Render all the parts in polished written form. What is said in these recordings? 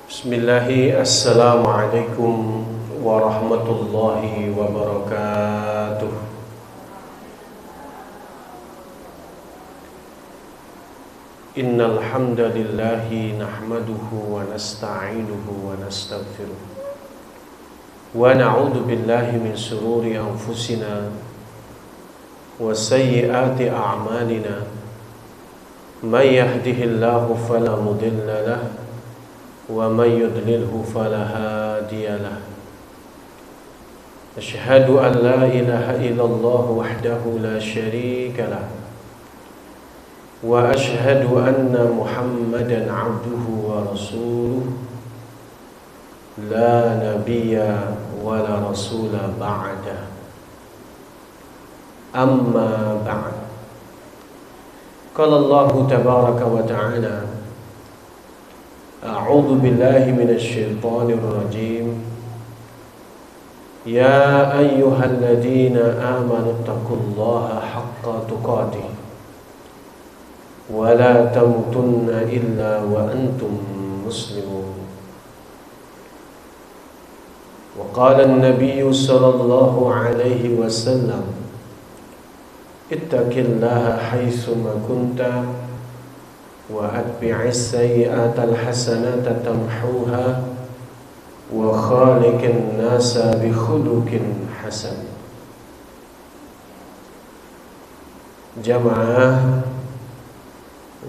Bismillahi, assalamualaikum warahmatullahi wabarakatuh. Innal hamdalillahi nahmaduhu wa nasta'inuhu wa nastaghfiruh wa na'udzu billahi min shururi anfusina wa sayyiati a'malina. May yahdihillahu fala mudilla lahu wa may yudlilhu fala hadiya lahu. Asyhadu an la ilaha illallah wahdahu la syarika lahu wa asyhadu anna Muhammadan abduhu wa rasuluh la nabiyya wa la rasula ba'da. Amma ba'd. Qala Allah tabaraka wa ta'ala, a'udzu billahi minasy syaithanir rajim. Ya ayyuhalladzina amanu taqullaha haqqa tuqatih wa la tamutunna illa wa antum muslimun. Wa qala an-nabiyyu sallallahu alaihi wasallam, ittaqillaha haitsuma kunta wa atbi'is sayyi'atal hasanata tamhuha wa khaliqin nasa bi khuluqin hasan. Jamaah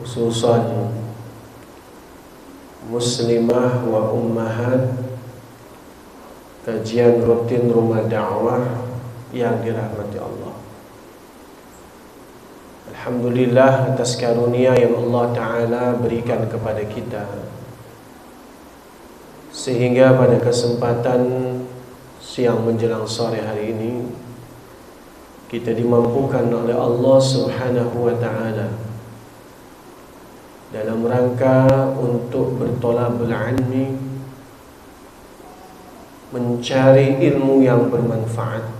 khususan muslimah wa ummahat kajian rutin rumah dakwah yang dirahmati Allah. Alhamdulillah atas karunia yang Allah Ta'ala berikan kepada kita, sehingga pada kesempatan siang menjelang sore hari ini kita dimampukan oleh Allah Subhanahu wa Ta'ala dalam rangka untuk bertolabul ilmi, mencari ilmu yang bermanfaat,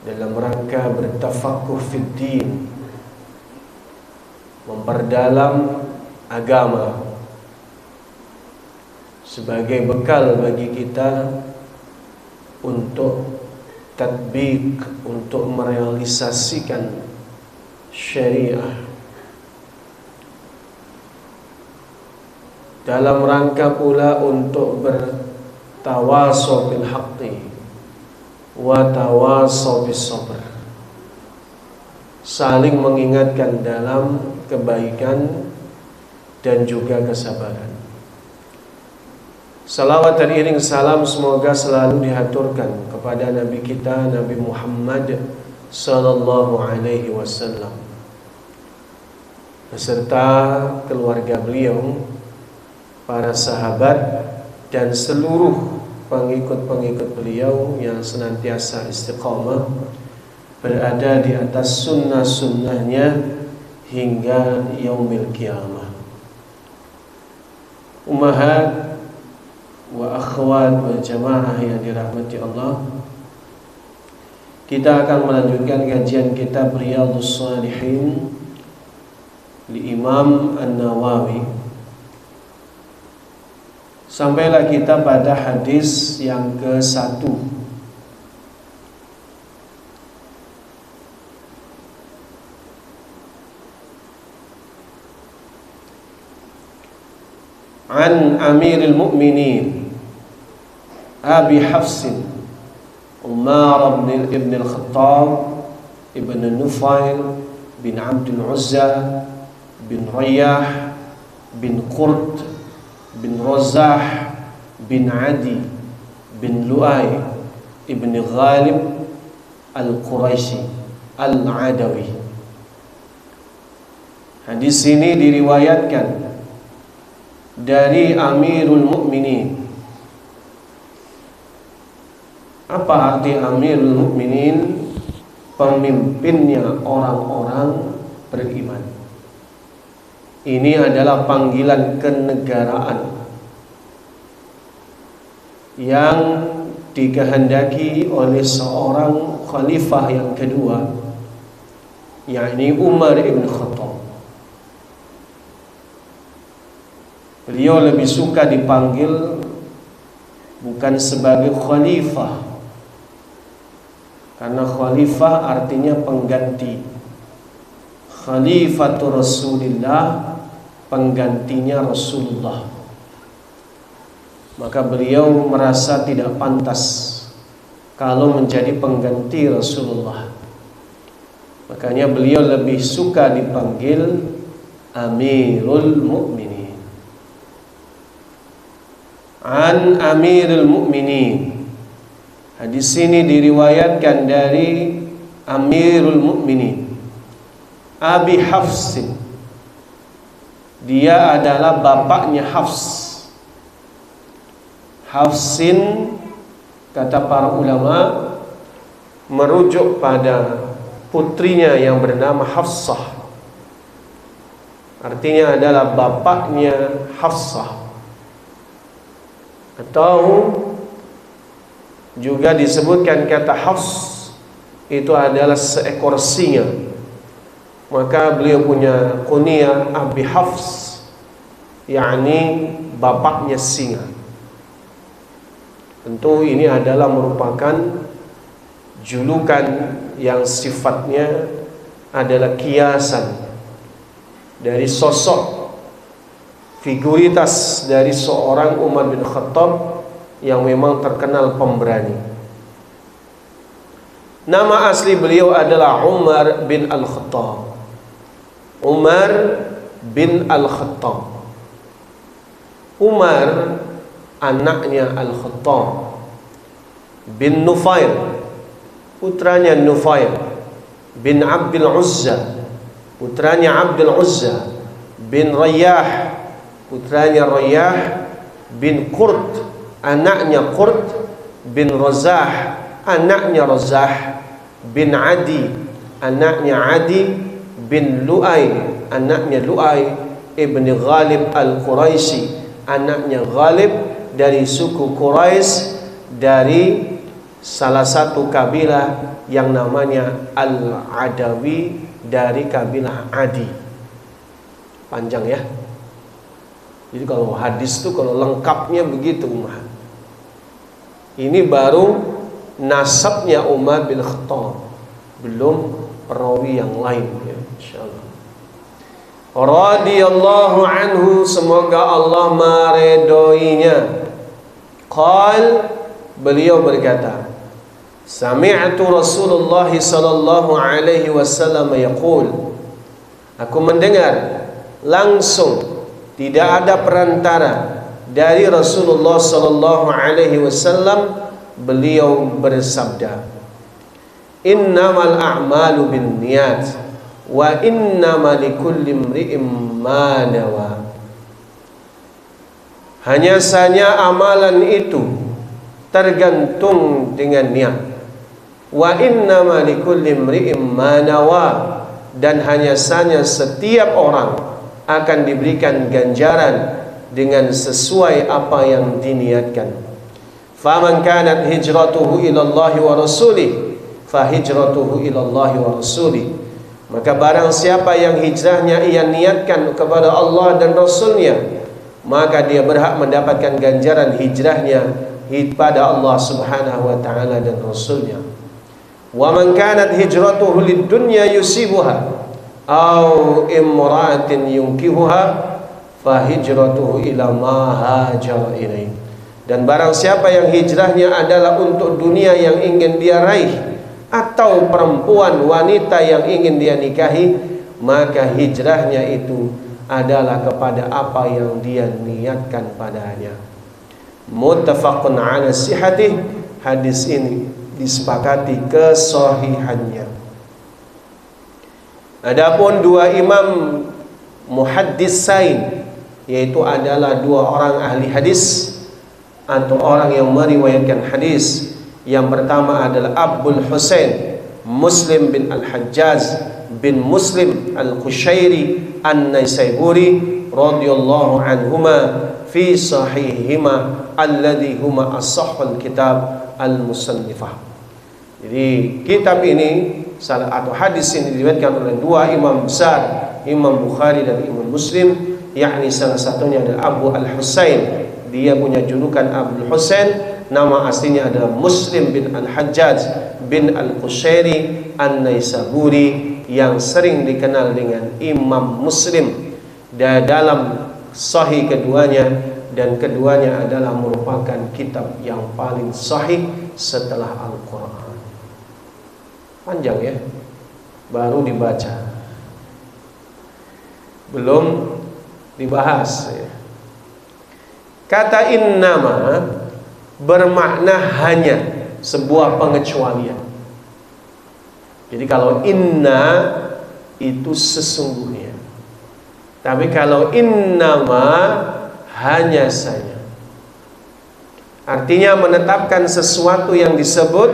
dalam rangka bertafakuh fid din, memperdalam agama sebagai bekal bagi kita untuk tatbik, untuk merealisasikan syariah, dalam rangka pula untuk bertawasaw bil haqqi wa tawasaw bis sabr, saling mengingatkan dalam kebaikan dan juga kesabaran. Salawat dan iring salam semoga selalu dihaturkan kepada Nabi kita, Nabi Muhammad sallallahu alaihi wasallam, beserta keluarga beliau, para sahabat, dan seluruh pengikut-pengikut beliau yang senantiasa istiqamah berada di atas sunnah-sunnahnya hingga yaumil qiyamah. Ummahat wa akhwat wa jamaah yang dirahmati Allah, kita akan melanjutkan kajian kitab Riyadhus Shalihin li Imam An-Nawawi. Sampailah kita pada hadis yang ke-1. An Amiril Mu'minin Abi Hafsin Umar ibn al-Khattab ibn Nufail bin Abdul Uzza bin Riyah bin Qurt bin Razah bin Adi bin Lu'ay ibn Ghalib al-Quraisy al-Adawi. Hadis ini diriwayatkan dari Amirul Mukminin. Apa arti Amirul Mukminin? Pemimpinnya orang-orang beriman. Ini adalah panggilan kenegaraan yang dikehendaki oleh seorang khalifah yang kedua, yakni Umar ibn Khattab. Beliau lebih suka dipanggil bukan sebagai khalifah, karena khalifah artinya pengganti. Khalifatul Rasulillah, penggantinya Rasulullah. Maka beliau merasa tidak pantas kalau menjadi pengganti Rasulullah. Makanya beliau lebih suka dipanggil Amirul Mukminin. An Amirul Mukminin. Hadis ini diriwayatkan dari Amirul Mukminin Abi Hafsin. Dia adalah bapaknya Hafs. Hafsin, kata para ulama, merujuk pada putrinya yang bernama Hafsah. Artinya adalah bapaknya Hafsah. Atau juga disebutkan kata Hafs itu adalah seekor singa. Maka beliau punya kunyah Abi Hafs, yakni bapaknya singa. Tentu ini adalah merupakan julukan yang sifatnya adalah kiasan dari sosok figuritas dari seorang Umar bin Khattab yang memang terkenal pemberani. Nama asli beliau adalah Umar bin Al-Khattab. Umar bin Al-Khattab. Umar anaknya Al-Khattab bin Nufail, putranya Nufail bin Abdul Uzza, putranya Abdul Uzza bin Rayyah, putranya Rayyah bin Qurt, anaknya Qurt bin Razah, anaknya Razah bin Adi, anaknya Adi bin Lu'ay, anaknya Lu'ay ibn Ghalib Al-Quraisy, anaknya Ghalib dari suku Quraisy, dari salah satu kabilah yang namanya Al-Adawi, dari kabilah Adi. Panjang ya. Jadi kalau hadis itu kalau lengkapnya begitu Umar. Ini baru nasabnya Umar bin Khattab, belum perawi yang lain ya, insyaallah. Radhiyallahu anhu, semoga Allah meridhoinya. Qal, beliau berkata, sami'tu Rasulullah sallallahu alaihi wasallam yaqul, aku mendengar langsung, tidak ada perantara dari Rasulullah sallallahu alaihi wasallam, beliau bersabda, innamal a'malu binniyat wa innamal likulli imri'in ma nawa. Hanya saja amalan itu tergantung dengan niat. Wa innamal likulli imri'in ma nawa, dan hanya saja setiap orang akan diberikan ganjaran dengan sesuai apa yang diniatkan. Faman kanat hijratuhu ila Allah wa rasulih fa hijratuhu ila Allah wa rasulih. Maka barang siapa yang hijrahnya ia niatkan kepada Allah dan Rasulnya, maka dia berhak mendapatkan ganjaran hijrahnya pada Allah Subhanahu wa taala dan Rasulnya. Wa man kanat hijratuhu lid-dunya yusibuha aw imra'atin yunkihuha fa hijratuhu ila ma hajara ilaih. Dan barang siapa yang hijrahnya adalah untuk dunia yang ingin dia raih, atau perempuan wanita yang ingin dia nikahi, maka hijrahnya itu adalah kepada apa yang dia niatkan padanya. Muttafaqun ala sihhatih, hadis ini disepakati kesahihannya. Adapun dua imam muhaddisain, yaitu adalah dua orang ahli hadis atau orang yang meriwayatkan hadis. Yang pertama adalah Abul Husain Muslim bin Al-Hajjaj bin Muslim Al-Qushairi An-Naisaburi radhiyallahu anhuma fi sahihima alladhi huma as-sahhul kitab al-musannifah. Jadi kitab ini atau hadis ini diriwayatkan oleh dua imam besar, Imam Bukhari dan Imam Muslim, yakni salah satunya adalah Abu Al-Husain. Dia punya julukan Abu Husain, nama aslinya adalah Muslim bin Al-Hajjaj bin Al-Qushairi An-Naisaburi, yang sering dikenal dengan Imam Muslim dalam sahih keduanya, dan keduanya adalah merupakan kitab yang paling sahih setelah Al-Quran. Panjang ya, baru dibaca, belum dibahas ya. Kata innama bermakna hanya, sebuah pengecualian. Jadi kalau inna itu sesungguhnya, tapi kalau innama hanya saja, artinya menetapkan sesuatu yang disebut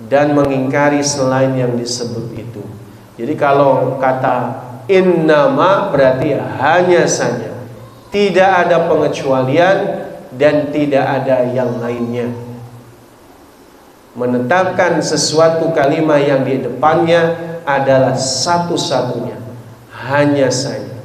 dan mengingkari selain yang disebut itu. Jadi kalau kata innama berarti hanya saja, tidak ada pengecualian dan tidak ada yang lainnya. Menetapkan sesuatu kalimat yang di depannya adalah satu-satunya, hanya saja.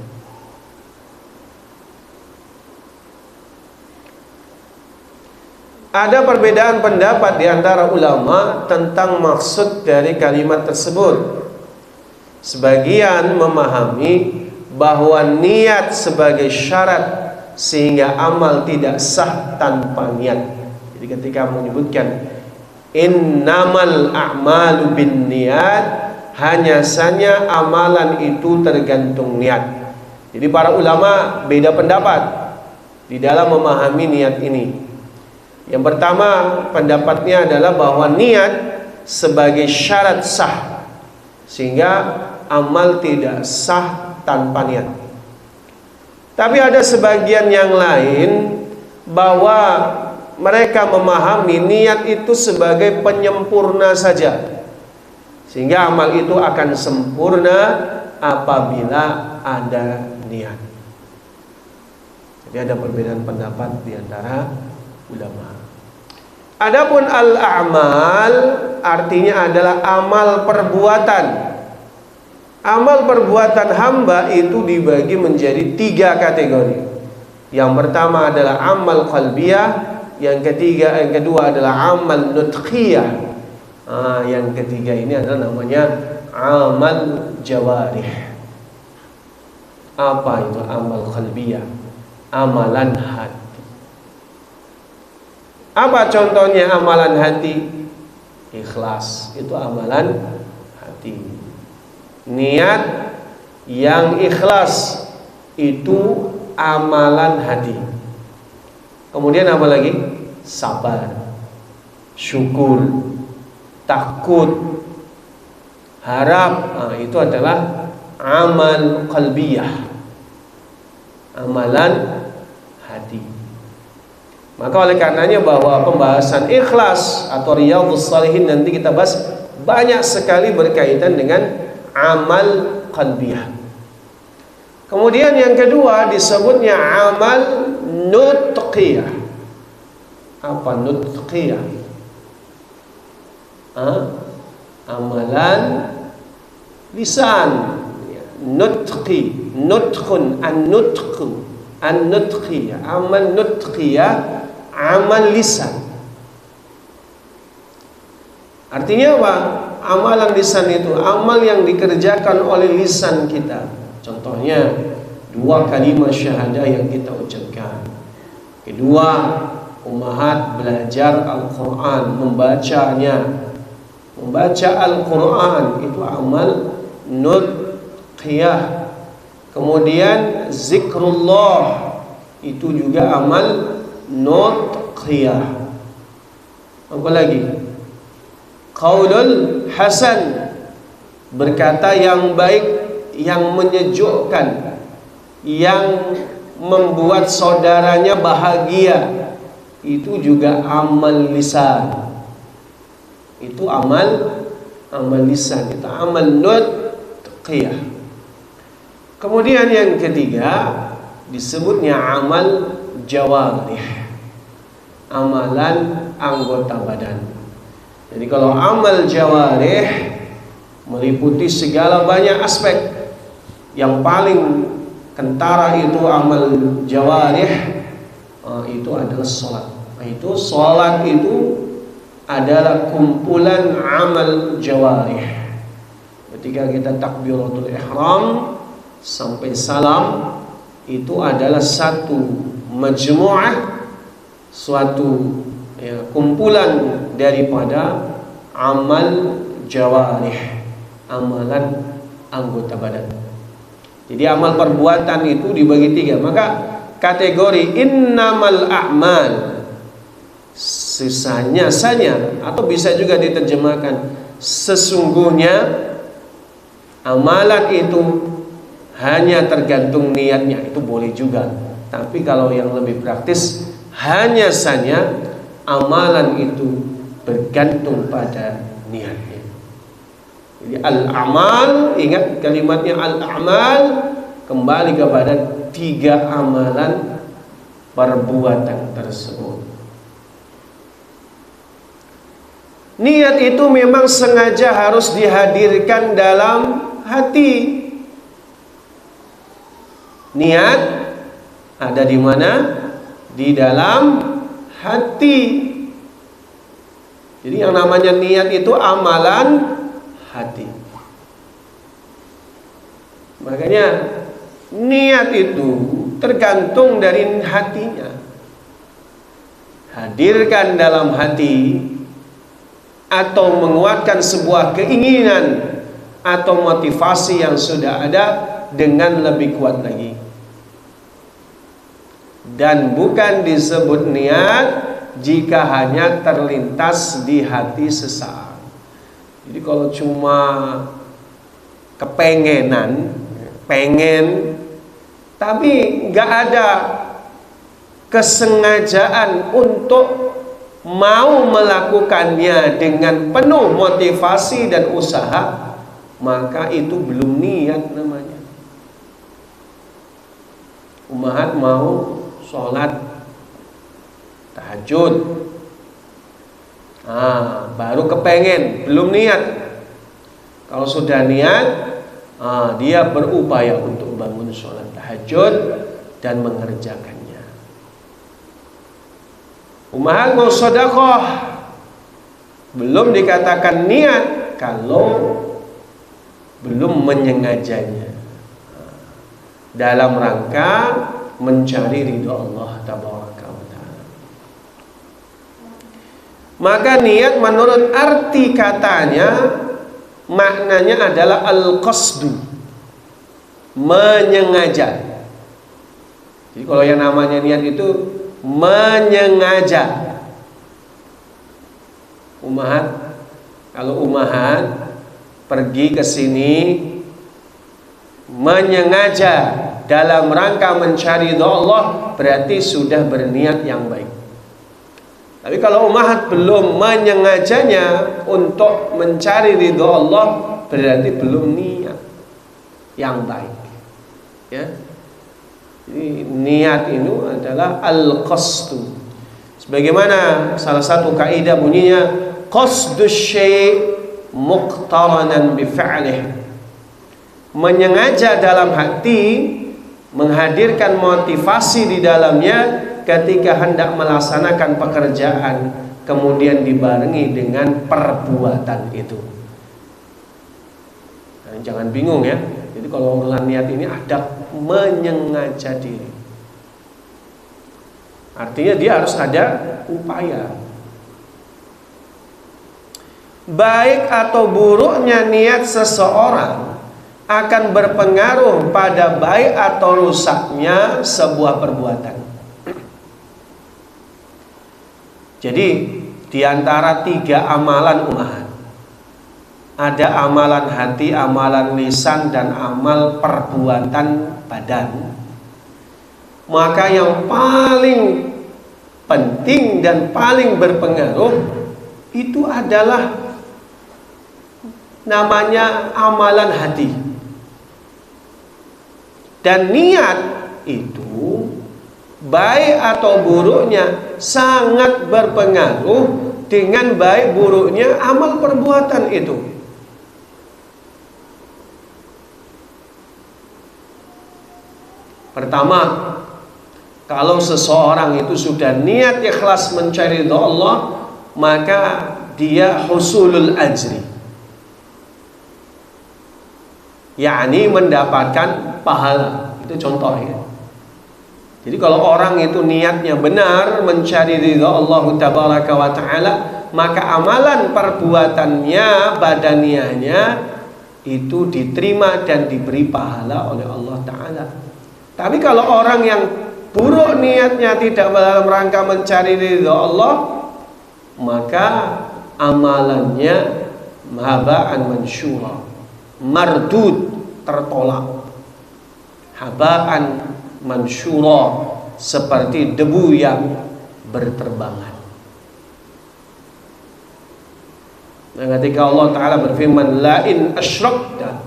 Ada perbedaan pendapat di antara ulama tentang maksud dari kalimat tersebut. Sebagian memahami bahwa niat sebagai syarat sehingga amal tidak sah tanpa niat. Jadi ketika menyebutkan innamal a'malu bin niat, hanya saja amalan itu tergantung niat. Jadi para ulama beda pendapat di dalam memahami niat ini. Yang pertama pendapatnya adalah bahwa niat sebagai syarat sah, sehingga amal tidak sah tanpa niat. Tapi ada sebagian yang lain bahwa mereka memahami niat itu sebagai penyempurna saja, sehingga amal itu akan sempurna apabila ada niat. Jadi ada perbedaan pendapat di antara ulama. Adapun al-a'mal artinya adalah amal perbuatan. Amal perbuatan hamba itu dibagi menjadi 3 kategori. Yang pertama adalah amal qalbiyah, yang kedua adalah amal nutqiyah. Yang ketiga ini adalah namanya amal jawarih. Apa itu amal qalbiyah? Amalan hati. Apa contohnya amalan hati? Ikhlas, itu amalan hati. Niat yang ikhlas itu amalan hati. Kemudian apa lagi? Sabar, syukur, takut, harap. Itu adalah amal qalbiyah, amalan hati. Maka oleh karenanya bahwa pembahasan ikhlas atau riyadhus shalihin nanti kita bahas banyak sekali berkaitan dengan amal qalbiyah. Kemudian yang kedua disebutnya amal nutqiyah. Apa nutqiyah? Amalan lisan. Nutqi, nutqun, an-nutqu, an-nutqiyah. Amal nutqiyah, amal lisan. Artinya apa? Amalan lisan itu amal yang dikerjakan oleh lisan kita. Contohnya 2 kalimat syahadah yang kita ucapkan. Kedua, ummahat belajar Al-Quran, membacanya. Membaca Al-Quran itu amal nutqiyah. Kemudian zikrullah itu juga amal nutqiyah. Apa lagi? Qaulul hasan, berkata yang baik, yang menyejukkan, yang membuat saudaranya bahagia, itu juga amal lisan. Itu amal lisan, itu amal nutqiyah. Kemudian yang ketiga disebutnya amal jawarih, amalan anggota badan. Jadi kalau amal jawarih meliputi segala banyak aspek. Yang paling kentara itu amal jawarih, itu adalah sholat. Itu sholat itu adalah kumpulan amal jawarih. Ketika kita takbiratul ihram sampai salam, itu adalah satu majmu'ah, suatu kumpulan daripada amal jawarih, amalan anggota badan. Jadi amal perbuatan itu dibagi tiga. Maka kategori innamal a'mal, sisanya saja, atau bisa juga diterjemahkan sesungguhnya amalan itu hanya tergantung niatnya, itu boleh juga. Tapi kalau yang lebih praktis, hanya saja amalan itu bergantung pada niatnya. Jadi al-amal, ingat kalimatnya al-amal, kembali kepada tiga amalan perbuatan tersebut. Niat itu memang sengaja harus dihadirkan dalam hati. Niat ada di mana? Di dalam hati. Jadi yang namanya niat itu amalan hati. Makanya niat itu tergantung dari hatinya. Hadirkan dalam hati atau menguatkan sebuah keinginan atau motivasi yang sudah ada dengan lebih kuat lagi. Dan bukan disebut niat jika hanya terlintas di hati sesaat. Jadi kalau cuma kepengenan, pengen, tapi nggak ada kesengajaan untuk mau melakukannya dengan penuh motivasi dan usaha, maka itu belum niat namanya. Ummahat mau sholat tahajud, baru kepengen, belum niat. Kalau sudah niat, dia berupaya untuk bangun sholat tahajud dan mengerjakannya. Ummahat mau sedekah, belum dikatakan niat kalau belum menyengajanya dalam rangka mencari ridho Allah tabaraka wa ta'ala. Maka niat menurut arti katanya, maknanya adalah al-qasdu, menyengaja. Jadi kalau yang namanya niat itu menyengaja. Ummahat, kalau ummahat pergi ke sini menyengaja dalam rangka mencari ridha Allah, berarti sudah berniat yang baik. Tapi kalau ummahat belum menyengajanya untuk mencari ridha Allah, berarti belum niat yang baik. Ya. Jadi niat itu adalah al-qasdu. Sebagaimana salah satu kaidah bunyinya qasdus syai' muqtaranan bi fi'lih. Menyengaja dalam hati, menghadirkan motivasi di dalamnya ketika hendak melaksanakan pekerjaan, kemudian dibarengi dengan perbuatan itu. Nah, jangan bingung ya. Jadi kalau urusan niat ini ada menyengaja diri. Artinya dia harus ada upaya. Baik atau buruknya niat seseorang akan berpengaruh pada baik atau rusaknya sebuah perbuatan. Jadi di antara tiga amalan ummahat, ada amalan hati, amalan lisan, dan amal perbuatan badan. Maka yang paling penting dan paling berpengaruh itu adalah namanya amalan hati. Dan niat itu baik atau buruknya sangat berpengaruh dengan baik buruknya amal perbuatan itu. Pertama, kalau seseorang itu sudah niat ikhlas mencari ridha Allah, maka dia husulul ajri, yakni mendapatkan pahala. Itu contoh ya. Jadi kalau orang itu niatnya benar mencari ridha Allah tabaraka wa ta'ala, maka amalan perbuatannya, badaniahnya itu diterima dan diberi pahala oleh Allah Ta'ala. Tapi kalau orang yang buruk niatnya tidak dalam rangka mencari ridha Allah, maka amalannya haba'an mansyura, mardud, tertolak. Haba'an mansyura, seperti debu yang berterbangan. Nah, ketika Allah Ta'ala berfirman, la in asyrakta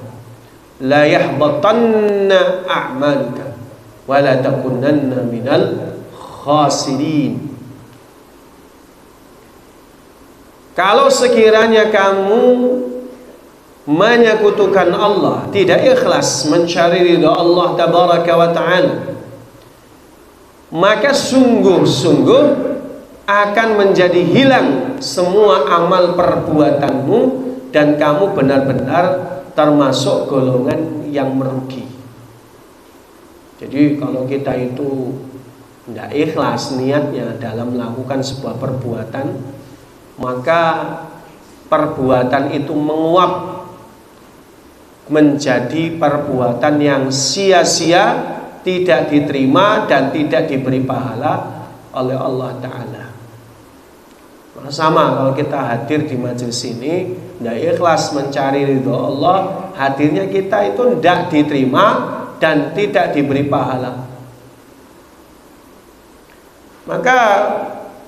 la yahbatanna a'maluka wa la takunanna minal khasirin. Kalau sekiranya kamu menyekutukan Allah, tidak ikhlas mencari ridha Allah tabaraka wa ta'ala, maka sungguh-sungguh akan menjadi hilang semua amal perbuatanmu dan kamu benar-benar termasuk golongan yang merugi. Jadi kalau kita itu tidak ikhlas niatnya dalam melakukan sebuah perbuatan, maka perbuatan itu menguap menjadi perbuatan yang sia-sia, tidak diterima dan tidak diberi pahala oleh Allah Ta'ala. Sama kalau kita hadir di majelis ini tidak ikhlas mencari ridha Allah, hadirnya kita itu tidak diterima dan tidak diberi pahala. Maka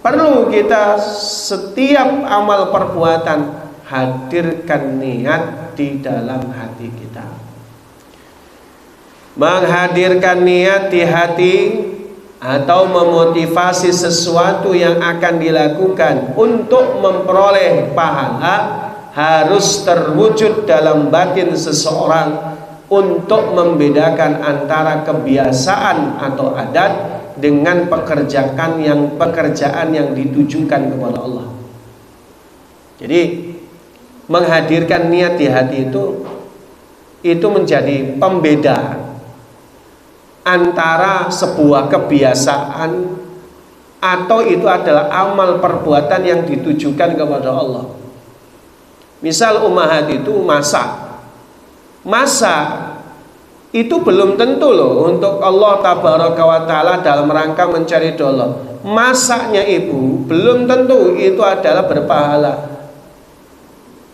perlu kita setiap amal perbuatan hadirkan niat di dalam hati kita. Menghadirkan niat di hati atau memotivasi sesuatu yang akan dilakukan untuk memperoleh pahala harus terwujud dalam batin seseorang untuk membedakan antara kebiasaan atau adat dengan pekerjaan yang ditujukan kepada Allah. Jadi menghadirkan niat di hati itu menjadi pembeda antara sebuah kebiasaan atau itu adalah amal perbuatan yang ditujukan kepada Allah. Misal ummahat itu masak itu belum tentu loh untuk Allah tabaraka wa ta'ala dalam rangka mencari ridha Allah. Masaknya ibu belum tentu itu adalah berpahala.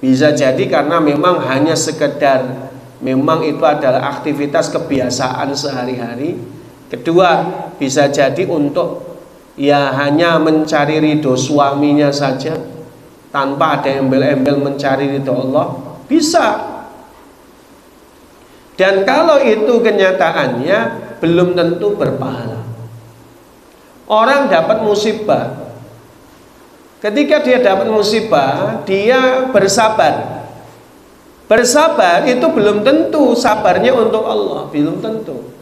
Bisa jadi karena memang hanya sekedar memang itu adalah aktivitas kebiasaan sehari-hari. Kedua, bisa jadi untuk ya hanya mencari ridho suaminya saja tanpa ada embel-embel mencari ridho Allah, bisa. Dan kalau itu kenyataannya belum tentu berpahala. Orang dapat musibah, ketika dia dapat musibah, dia bersabar. Bersabar itu belum tentu sabarnya untuk Allah, belum tentu.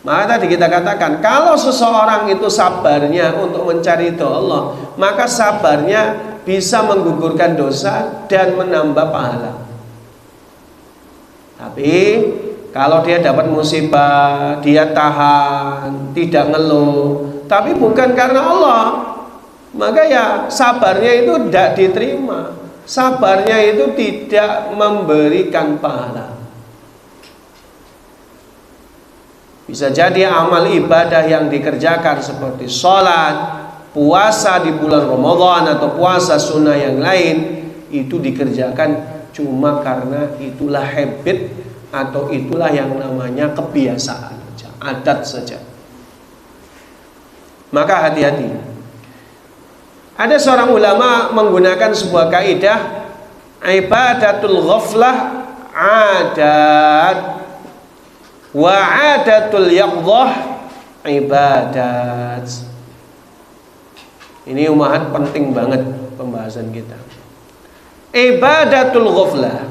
Maka tadi kita katakan, kalau seseorang itu sabarnya untuk mencari ridha Allah, maka sabarnya bisa menggugurkan dosa dan menambah pahala. Tapi kalau dia dapat musibah, dia tahan, tidak ngeluh, tapi bukan karena Allah, maka ya sabarnya itu tidak diterima. Sabarnya itu tidak memberikan pahala. Bisa jadi amal ibadah yang dikerjakan seperti sholat, puasa di bulan Ramadan atau puasa sunnah yang lain, itu dikerjakan cuma karena itulah habit atau itulah yang namanya kebiasaan saja, adat saja. Maka hati-hati. Ada seorang ulama menggunakan sebuah kaidah, ibadatul ghaflah adat wa adatul yaqdhah ibadat. Ini umahat penting banget pembahasan kita. Ibadatul ghaflah,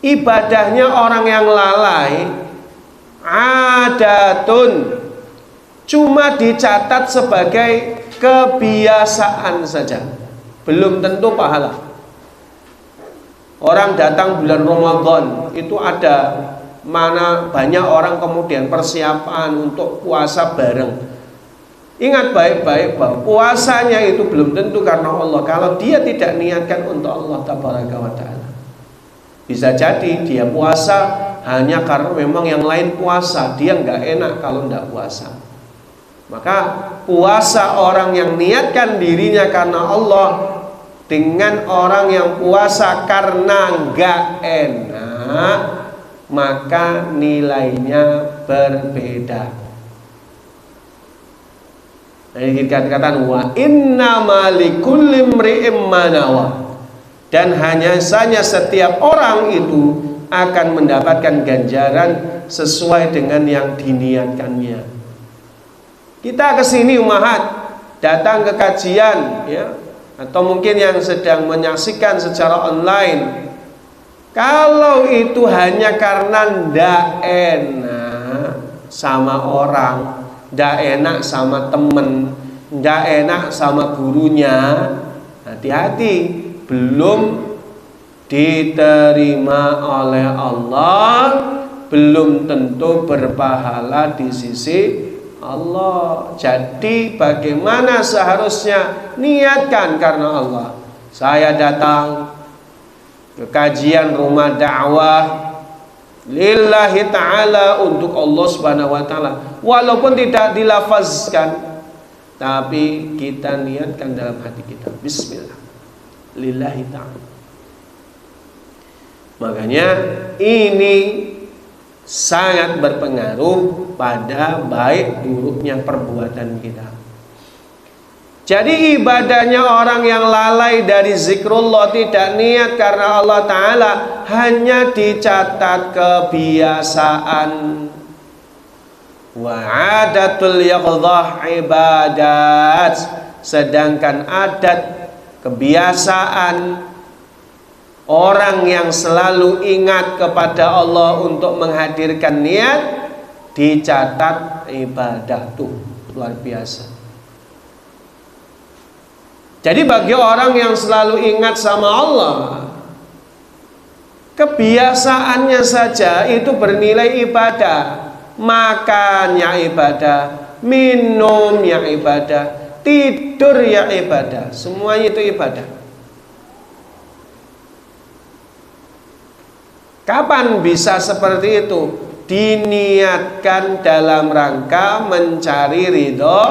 ibadahnya orang yang lalai adatun, cuma dicatat sebagai kebiasaan saja, belum tentu pahala. Orang datang bulan Ramadan itu ada mana banyak orang kemudian persiapan untuk puasa bareng. Ingat baik-baik bahwa puasanya itu belum tentu karena Allah kalau dia tidak niatkan untuk Allah tabaraka wa ta'ala. Bisa jadi dia puasa hanya karena memang yang lain puasa, dia nggak enak kalau nggak puasa. Maka puasa orang yang niatkan dirinya karena Allah dengan orang yang puasa karena nggak enak, maka nilainya berbeda. Jadi dikatakan wa innama likulli imri'in ma nawa, dan hanya saja setiap orang itu akan mendapatkan ganjaran sesuai dengan yang diniatkannya. Kita kesini umahat, datang ke kajian, ya, atau mungkin yang sedang menyaksikan secara online. Kalau itu hanya karena ndak enak sama orang, ndak enak sama temen, ndak enak sama gurunya, hati-hati, belum diterima oleh Allah, belum tentu berpahala di sisi Allah. Jadi bagaimana seharusnya? Niatkan karena Allah. Saya datang ke kajian rumah dakwah lillahi ta'ala, untuk Allah subhanahu wa ta'ala, walaupun tidak dilafazkan, tapi kita niatkan dalam hati kita, bismillah, lillahi ta'ala. Makanya ini sangat berpengaruh pada baik buruknya perbuatan kita. Jadi ibadahnya orang yang lalai dari zikrullah, tidak niat karena Allah Ta'ala, hanya dicatat kebiasaan. Wa adatul yaqdhah ibadat, sedangkan adat, kebiasaan orang yang selalu ingat kepada Allah untuk menghadirkan niat, dicatat ibadah. Tuh luar biasa. Jadi bagi orang yang selalu ingat sama Allah, kebiasaannya saja itu bernilai ibadah. Makannya ibadah, minumnya ibadah, tidur ya ibadah, semuanya itu ibadah. Kapan bisa seperti itu? Diniatkan dalam rangka mencari ridho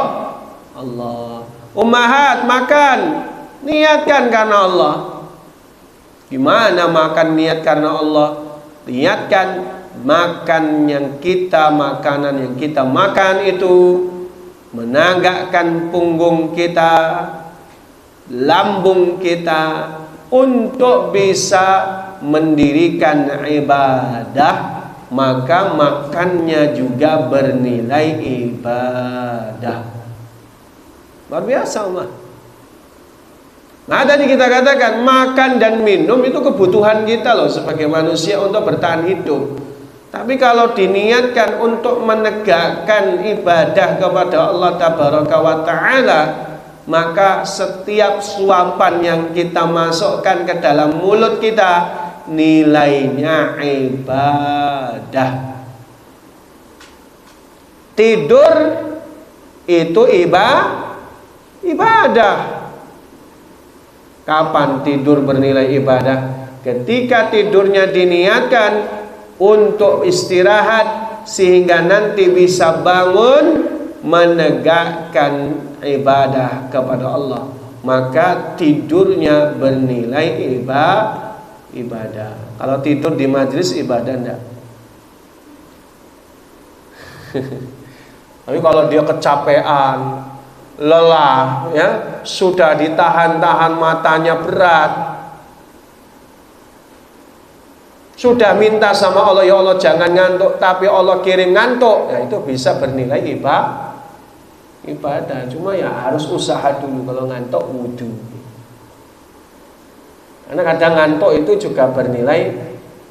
Allah. Ummahat makan, niatkan karena Allah. Gimana makan niat karena Allah? Niatkan makan yang kita, makanan yang kita makan itu menanggakkan punggung kita, lambung kita, untuk bisa mendirikan ibadah, maka makannya juga bernilai ibadah. Luar biasa, umat. Nah, tadi kita katakan makan dan minum itu kebutuhan kita loh sebagai manusia untuk bertahan hidup. Tapi kalau diniatkan untuk menegakkan ibadah kepada Allah Tabaraka wa Ta'ala, maka setiap suapan yang kita masukkan ke dalam mulut kita nilainya ibadah. Tidur itu ibadah. Kapan tidur bernilai ibadah? Ketika tidurnya diniatkan untuk istirahat sehingga nanti bisa bangun menegakkan ibadah kepada Allah, maka tidurnya bernilai ibadah. Kalau tidur di majelis ibadah enggak? Tapi kalau dia kecapean, lelah, ya, sudah ditahan-tahan matanya berat, sudah minta sama Allah, ya Allah jangan ngantuk, tapi Allah kirim ngantuk, ya itu bisa bernilai ibadah. Cuma ya harus usaha dulu. Kalau ngantuk wudu, karena kadang ngantuk itu juga bernilai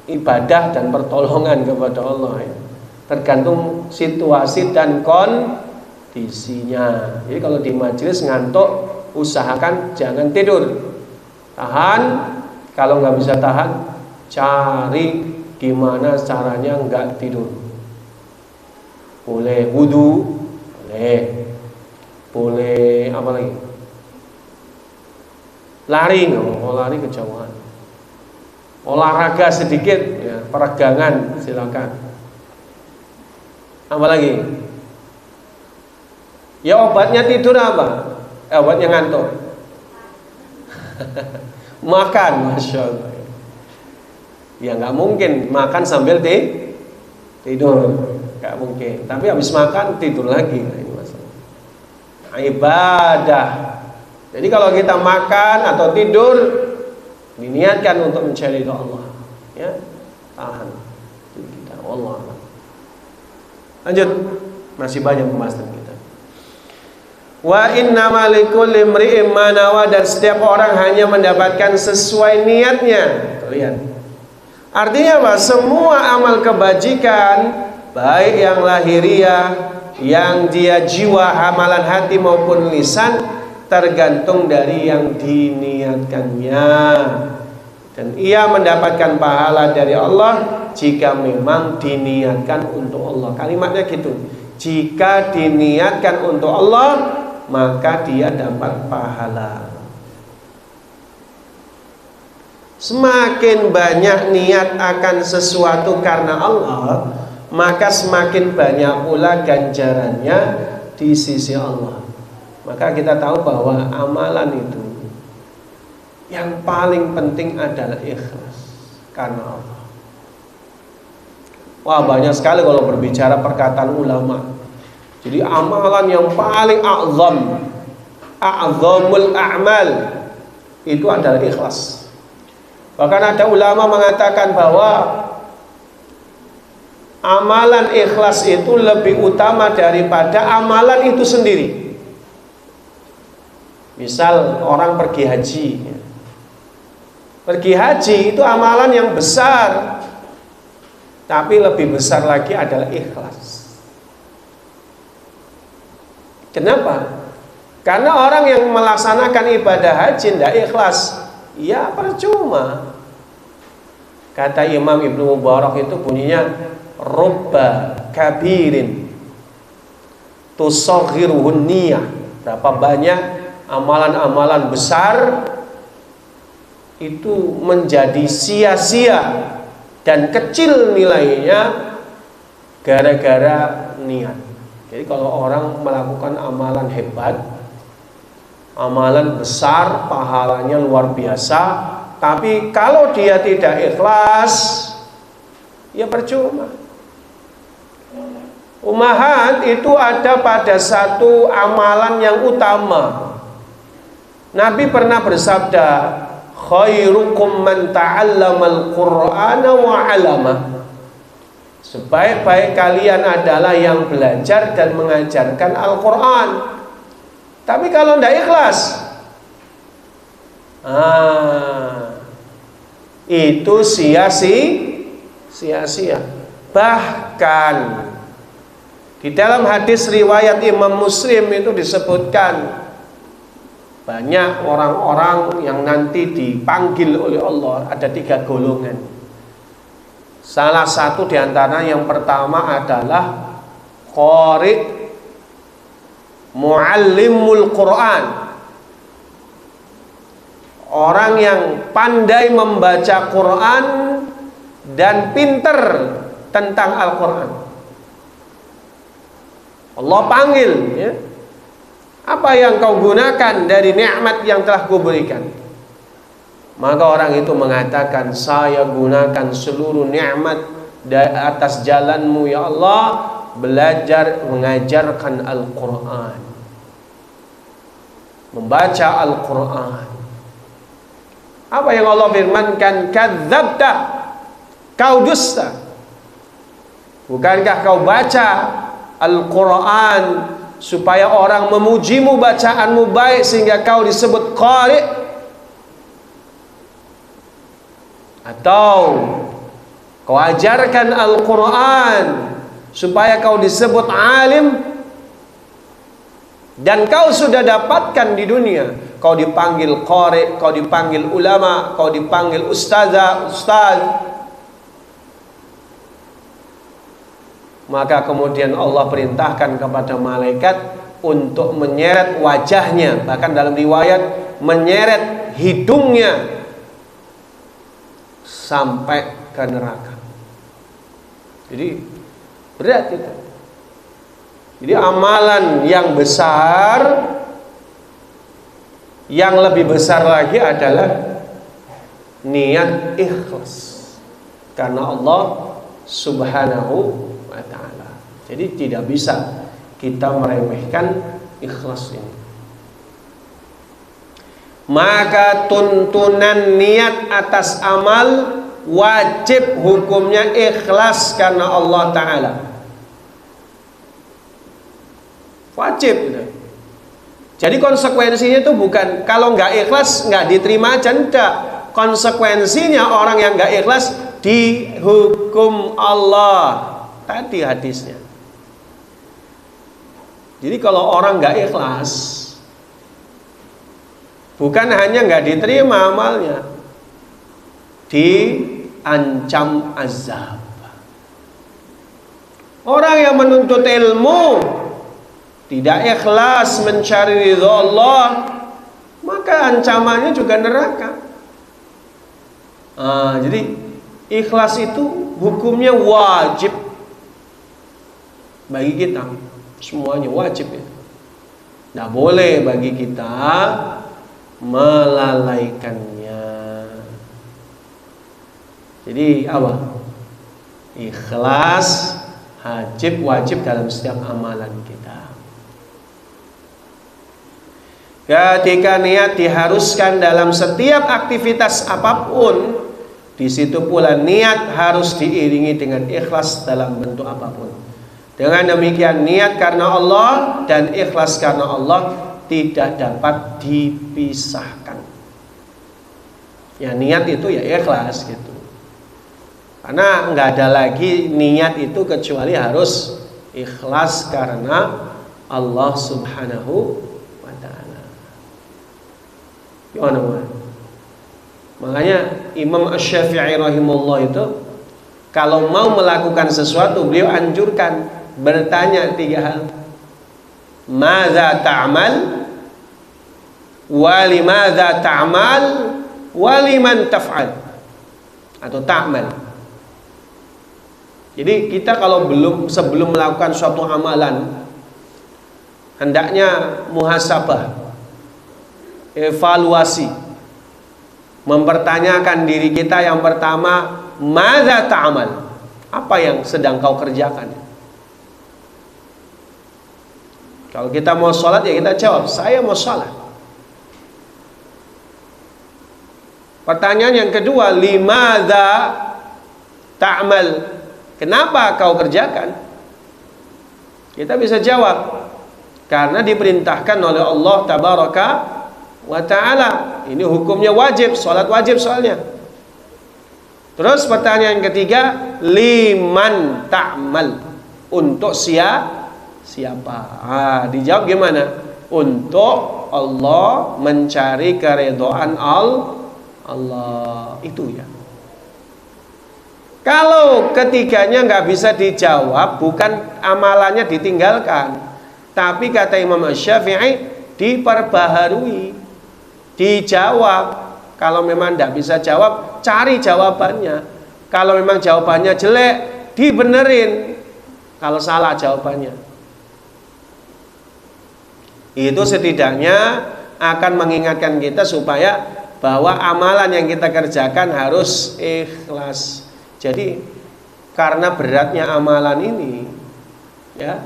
ibadah dan pertolongan kepada Allah, ya. tergantung situasi dan kondisinya. Jadi kalau di majelis ngantuk, usahakan jangan tidur, tahan. Kalau nggak bisa tahan, cari gimana caranya nggak tidur. Boleh wudu, boleh apa lagi? Lari, lari kejauhan. Olahraga sedikit, ya, peregangan silakan. Apa lagi? Ya obatnya tidur apa? Obatnya ngantuk. Makan, masya Allah. Ya nggak mungkin makan sambil tidur, nggak mungkin. Tapi habis makan tidur lagi, nah, ini masalah. Nah, ibadah. Jadi kalau kita makan atau tidur, diniatkan untuk mencari Allah, ya, tahan. Kita Allah. Lanjut, masih banyak pembahasan kita. Wa innamal likulli imri'in ma nawa, dan setiap orang hanya mendapatkan sesuai niatnya. Lihat. Artinya apa? Semua amal kebajikan, baik yang lahiriah, yang dia jiwa, amalan hati maupun lisan, tergantung dari yang diniatkannya. Dan ia mendapatkan pahala dari Allah jika memang diniatkan untuk Allah. Kalimatnya gitu. Jika diniatkan untuk Allah, maka dia dapat pahala. Semakin banyak niat akan sesuatu karena Allah, maka semakin banyak pula ganjarannya di sisi Allah. Maka kita tahu bahwa amalan itu yang paling penting adalah ikhlas karena Allah. Wah, banyak sekali kalau berbicara perkataan ulama. Jadi amalan yang paling a'zamul a'mal itu adalah ikhlas. Bahkan ada ulama mengatakan bahwa amalan ikhlas itu lebih utama daripada amalan itu sendiri. Misal orang pergi haji. Pergi haji itu amalan yang besar, tapi lebih besar lagi adalah ikhlas. Kenapa? Karena orang yang melaksanakan ibadah haji tidak ikhlas, ya percuma. Kata Imam Ibnu Mubarak itu bunyinya, rubba kabirin tusaghiruhun niyah. Berapa banyak amalan-amalan besar itu menjadi sia-sia dan kecil nilainya gara-gara niat. Jadi kalau orang melakukan amalan hebat, amalan besar, pahalanya luar biasa, tapi kalau dia tidak ikhlas, ya percuma. Umahat itu ada pada satu amalan yang utama. Nabi pernah bersabda, khairukum man ta'allamal Qur'ana wa 'alama. Sebaik-baik kalian adalah yang belajar dan mengajarkan Al-Quran. Tapi kalau tidak ikhlas, itu sia-sia. Bahkan di dalam hadis riwayat Imam Muslim itu disebutkan banyak orang-orang yang nanti dipanggil oleh Allah. Ada 3 golongan. Salah satu diantara yang pertama adalah qari muallimul Quran, orang yang pandai membaca Quran dan pinter tentang Al-Quran. Allah panggil, ya, apa yang kau gunakan dari nikmat yang telah kuberikan? Maka orang itu mengatakan, saya gunakan seluruh nikmat atas jalanmu ya Allah, belajar mengajarkan Al-Quran, membaca Al-Quran. Apa yang Allah firmankan? Kadzabta, kau dusta. Bukankah kau baca Al-Quran supaya orang memujimu, bacaanmu baik sehingga kau disebut qari? Atau kau ajarkan Al-Quran supaya kau disebut alim dan kau sudah dapatkan di dunia. Kau dipanggil qari, kau dipanggil ulama, kau dipanggil ustazah, ustaz. Maka kemudian Allah perintahkan kepada malaikat untuk menyeret wajahnya, bahkan dalam riwayat menyeret hidungnya sampai ke neraka. Jadi berat itu. Jadi amalan yang besar, yang lebih besar lagi adalah niat ikhlas karena Allah Subhanahu wa ta'ala. Jadi tidak bisa kita meremehkan ikhlas ini. Maka tuntunan niat atas amal wajib hukumnya ikhlas karena Allah Ta'ala. Wajib. Jadi konsekuensinya itu bukan kalau nggak ikhlas nggak diterima aja, enggak. Konsekuensinya orang yang nggak ikhlas dihukum Allah. Tadi hadisnya. Jadi kalau orang nggak ikhlas, bukan hanya nggak diterima amalnya, diancam azab. Orang yang menuntut ilmu tidak ikhlas mencari ridha Allah, maka ancamannya juga neraka. Jadi ikhlas itu hukumnya wajib bagi kita, semuanya wajib ya. Tidak boleh bagi kita melalaikannya. Jadi apa? Ikhlas wajib dalam setiap amalan kita. Ketika niat diharuskan dalam setiap aktivitas apapun, di situ pula niat harus diiringi dengan ikhlas dalam bentuk apapun. Dengan demikian niat karena Allah dan ikhlas karena Allah tidak dapat dipisahkan. Ya niat itu ya ikhlas gitu. Karena nggak ada lagi niat itu kecuali harus ikhlas karena Allah Subhanahu wa ta'ala. Makanya Imam Asy-Syafi'i rahimahullah itu kalau mau melakukan sesuatu beliau anjurkan bertanya 3 hal. Madza ta'mal? Wa limadza ta'mal? Wa liman taf'al? Atau ta'mal. Jadi kita kalau sebelum melakukan suatu amalan hendaknya muhasabah, evaluasi, mempertanyakan diri kita. Yang pertama, madza ta'mal? Apa yang sedang kau kerjakan? Kalau kita mau sholat ya kita jawab, saya mau sholat. Pertanyaan yang kedua, limadza ta'mal? Kenapa kau kerjakan? Kita bisa jawab, karena diperintahkan oleh Allah Tabaraka wa ta'ala. Ini hukumnya wajib, sholat wajib soalnya. Terus pertanyaan yang ketiga, liman ta'mal? Untuk siapa? Dijawab gimana? Untuk Allah, mencari keridhaan Allah. Itu ya. Kalau ketiganya nggak bisa dijawab, bukan amalannya ditinggalkan, tapi kata Imam Asy-Syafi'i diperbaharui, dijawab. Kalau memang tidak bisa jawab, cari jawabannya. Kalau memang jawabannya jelek, dibenerin. Kalau salah jawabannya, itu setidaknya akan mengingatkan kita supaya bahwa amalan yang kita kerjakan harus ikhlas. Jadi karena beratnya amalan ini, ya,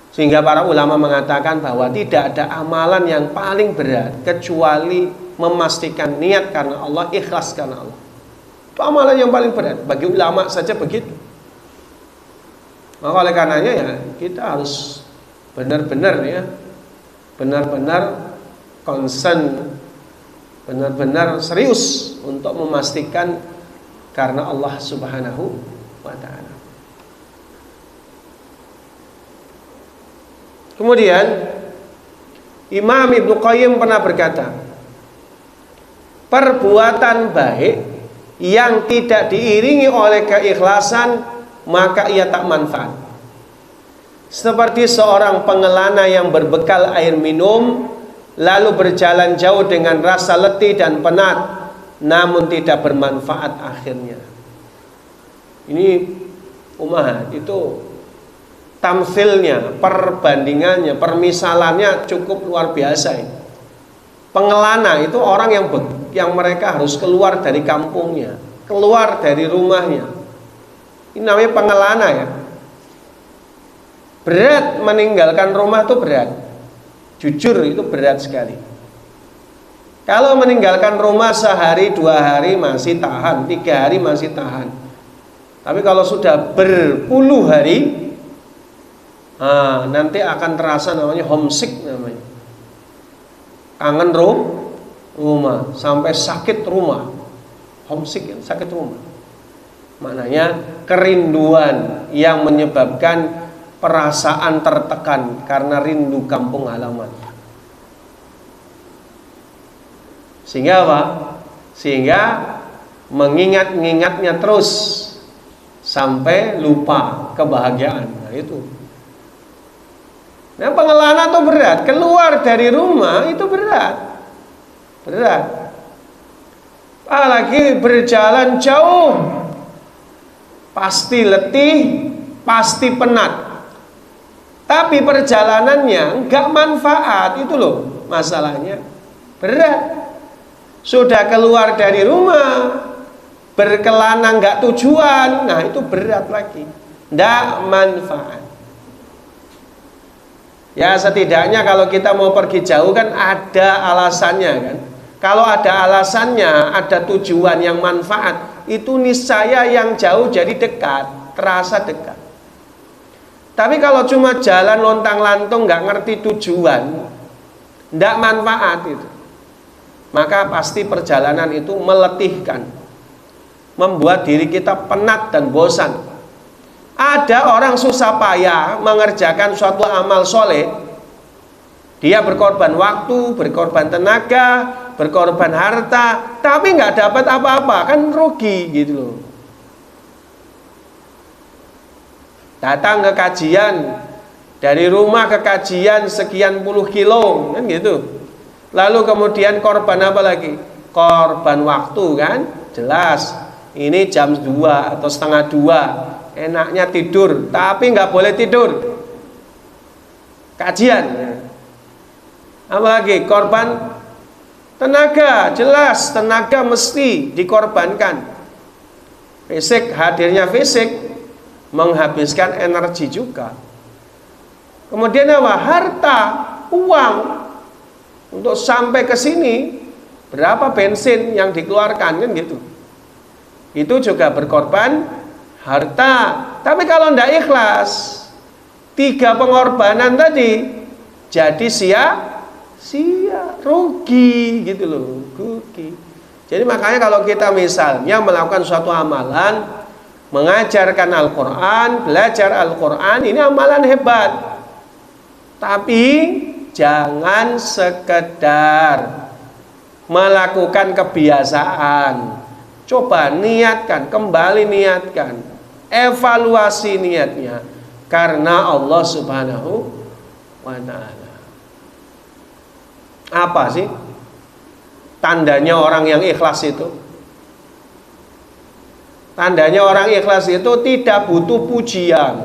sehingga para ulama mengatakan bahwa tidak ada amalan yang paling berat kecuali memastikan niat karena Allah, ikhlas karena Allah. Itu amalan yang paling berat. Bagi ulama saja begitu. Maka oleh karenanya ya kita harus benar-benar ya, benar-benar concern, benar-benar serius untuk memastikan karena Allah Subhanahu wa ta'ala. Kemudian Imam Ibnu Qayyim pernah berkata, perbuatan baik yang tidak diiringi oleh keikhlasan maka ia tak manfaat. Seperti seorang pengelana yang berbekal air minum lalu berjalan jauh dengan rasa letih dan penat, namun tidak bermanfaat akhirnya. Ini itu tamsilnya, perbandingannya, permisalannya cukup luar biasa ini. Pengelana itu orang yang mereka harus keluar dari kampungnya, keluar dari rumahnya. Ini namanya pengelana ya. Berat meninggalkan rumah itu berat. Jujur itu berat sekali. Kalau meninggalkan rumah sehari, 2 hari masih tahan, 3 hari masih tahan. Tapi kalau sudah berpuluh hari, nanti akan terasa namanya homesick namanya. Kangen rumah, sampai sakit rumah. Homesick ya, sakit rumah. Maknanya kerinduan yang menyebabkan perasaan tertekan karena rindu kampung halaman. Sehingga apa? Sehingga mengingat-ingatnya terus sampai lupa kebahagiaan. Nah itu. Nah pengelana itu berat. Keluar dari rumah itu berat. Berat. Apalagi berjalan jauh, pasti letih, pasti penat. Tapi perjalanannya enggak manfaat, itu loh masalahnya. Berat. Sudah keluar dari rumah, berkelana enggak tujuan, nah itu berat lagi. Enggak manfaat. Ya setidaknya kalau kita mau pergi jauh kan ada alasannya kan. Kalau ada alasannya, ada tujuan yang manfaat, itu niscaya yang jauh jadi dekat, terasa dekat. Tapi kalau cuma jalan lontang-lantung nggak ngerti tujuan, nggak manfaat itu, maka pasti perjalanan itu meletihkan, membuat diri kita penat dan bosan. Ada orang susah payah mengerjakan suatu amal soleh, dia berkorban waktu, berkorban tenaga, berkorban harta, tapi nggak dapat apa-apa, kan rugi gitu loh. Datang ke kajian, dari rumah ke kajian sekian puluh kilo kan gitu. Lalu kemudian korban apa lagi? Korban waktu kan, jelas. Ini jam 2 atau setengah 2, enaknya tidur, tapi nggak boleh tidur. Kajian. Apa lagi? Korban tenaga, jelas tenaga mesti dikorbankan. Fisik, hadirnya fisik menghabiskan energi juga. Kemudian apa? Harta, uang. Untuk sampai ke sini berapa bensin yang dikeluarkan kan gitu. Itu juga berkorban harta. Tapi kalau tidak ikhlas, 3 pengorbanan tadi jadi sia-sia, rugi gitu loh, rugi. Jadi makanya kalau kita misalnya melakukan suatu amalan, mengajarkan Al-Quran, belajar Al-Quran, ini amalan hebat. Tapi jangan sekedar melakukan kebiasaan. Coba niatkan, kembali niatkan, evaluasi niatnya, karena Allah Subhanahu wa ta'ala. Apa sih tandanya orang yang ikhlas itu? Tandanya orang ikhlas itu tidak butuh pujian,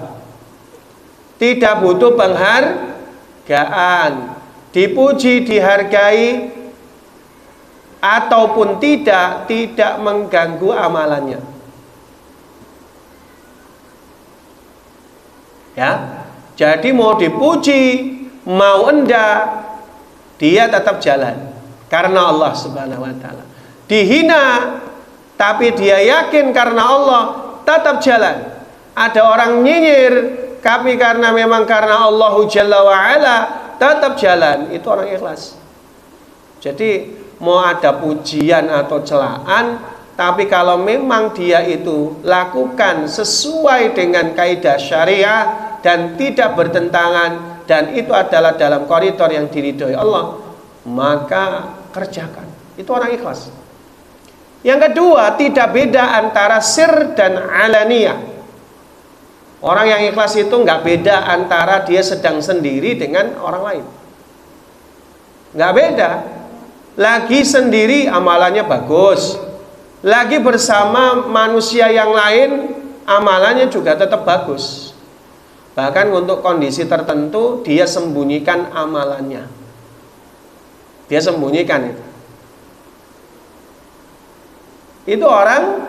tidak butuh penghargaan, dipuji, dihargai ataupun tidak mengganggu amalannya. Ya, jadi mau dipuji, mau enggak, dia tetap jalan karena Allah Subhanahu wa ta'ala. Dihina, tapi dia yakin karena Allah, tetap jalan. Ada orang nyinyir, tapi karena memang karena Allahu Jalla wa'ala, tetap jalan. Itu orang ikhlas. Jadi mau ada pujian atau celaan, tapi kalau memang dia itu lakukan sesuai dengan kaidah syariah dan tidak bertentangan, dan itu adalah dalam koridor yang diridhoi Allah, maka kerjakan. Itu orang ikhlas. Yang kedua, tidak beda antara sir dan alaniyah. Orang yang ikhlas itu nggak beda antara dia sedang sendiri dengan orang lain. Nggak beda. Lagi sendiri amalannya bagus, lagi bersama manusia yang lain amalannya juga tetap bagus. Bahkan untuk kondisi tertentu dia sembunyikan amalannya. Dia sembunyikan itu. Itu orang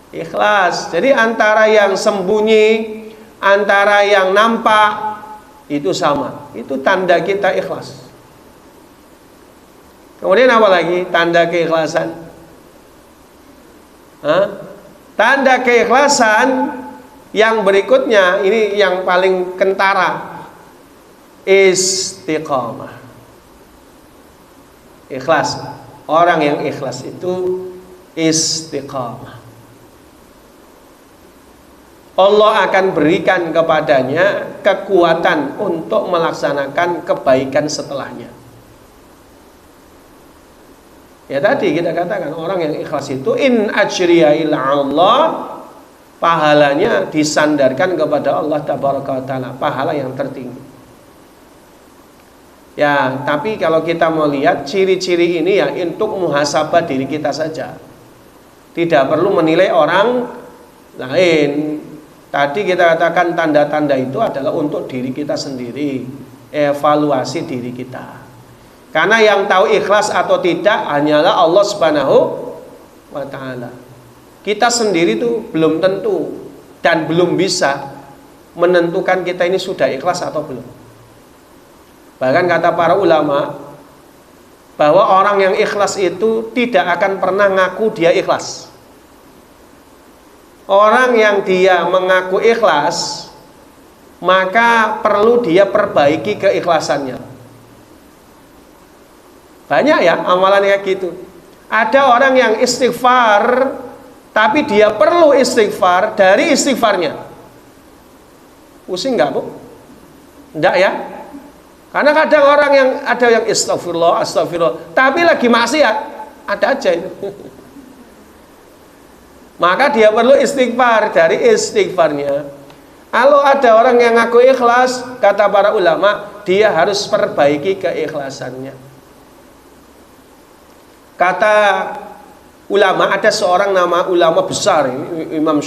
ikhlas. Jadi antara yang sembunyi, antara yang nampak, itu sama. Itu tanda kita ikhlas. Kemudian apa lagi tanda keikhlasan? Tanda keikhlasan yang berikutnya, ini yang paling kentara, istiqamah. Ikhlas. Orang yang ikhlas itu istiqamah. Allah akan berikan kepadanya kekuatan untuk melaksanakan kebaikan setelahnya. Ya tadi kita katakan orang yang ikhlas itu in ajriya illa Allah, pahalanya disandarkan kepada Allah tabaraka wa taala, pahala yang tertinggi. Ya, tapi kalau kita mau lihat ciri-ciri ini ya untuk muhasabah diri kita saja. Tidak perlu menilai orang lain. Tadi kita katakan tanda-tanda itu adalah untuk diri kita sendiri, evaluasi diri kita. Karena yang tahu ikhlas atau tidak hanyalah Allah Subhanahu wa taala. Kita sendiri itu belum tentu dan belum bisa menentukan kita ini sudah ikhlas atau belum. Bahkan kata para ulama bahwa orang yang ikhlas itu tidak akan pernah ngaku dia ikhlas. Orang yang dia mengaku ikhlas, maka perlu dia perbaiki keikhlasannya. Banyak ya amalan kayak gitu. Ada orang yang istighfar, tapi dia perlu istighfar dari istighfarnya. Pusing nggak, Bu? Enggak ya? Karena kadang orang yang ada yang astagfirullah, astagfirullah, tapi lagi maksiat, ada aja itu. Maka dia perlu istighfar dari istighfarnya. Kalau ada orang yang ngaku ikhlas, kata para ulama, dia harus perbaiki keikhlasannya. Kata ulama, ada seorang nama ulama besar, Imam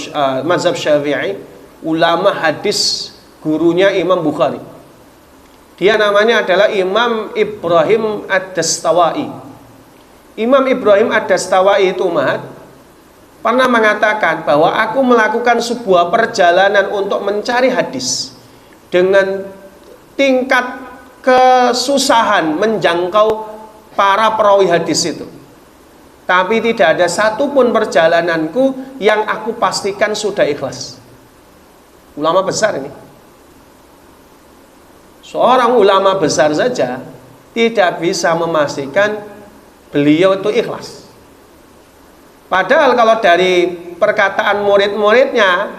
mazhab Syafi'i, ulama hadis, gurunya Imam Bukhari. Dia namanya adalah Imam Ibrahim Ad-Dastawai. Imam Ibrahim Ad-Dastawai itu pernah mengatakan bahwa aku melakukan sebuah perjalanan untuk mencari hadis dengan tingkat kesusahan menjangkau para perawi hadis itu. Tapi tidak ada satupun perjalananku yang aku pastikan sudah ikhlas. Ulama besar ini. Seorang ulama besar saja tidak bisa memastikan beliau itu ikhlas. Padahal kalau dari perkataan murid-muridnya,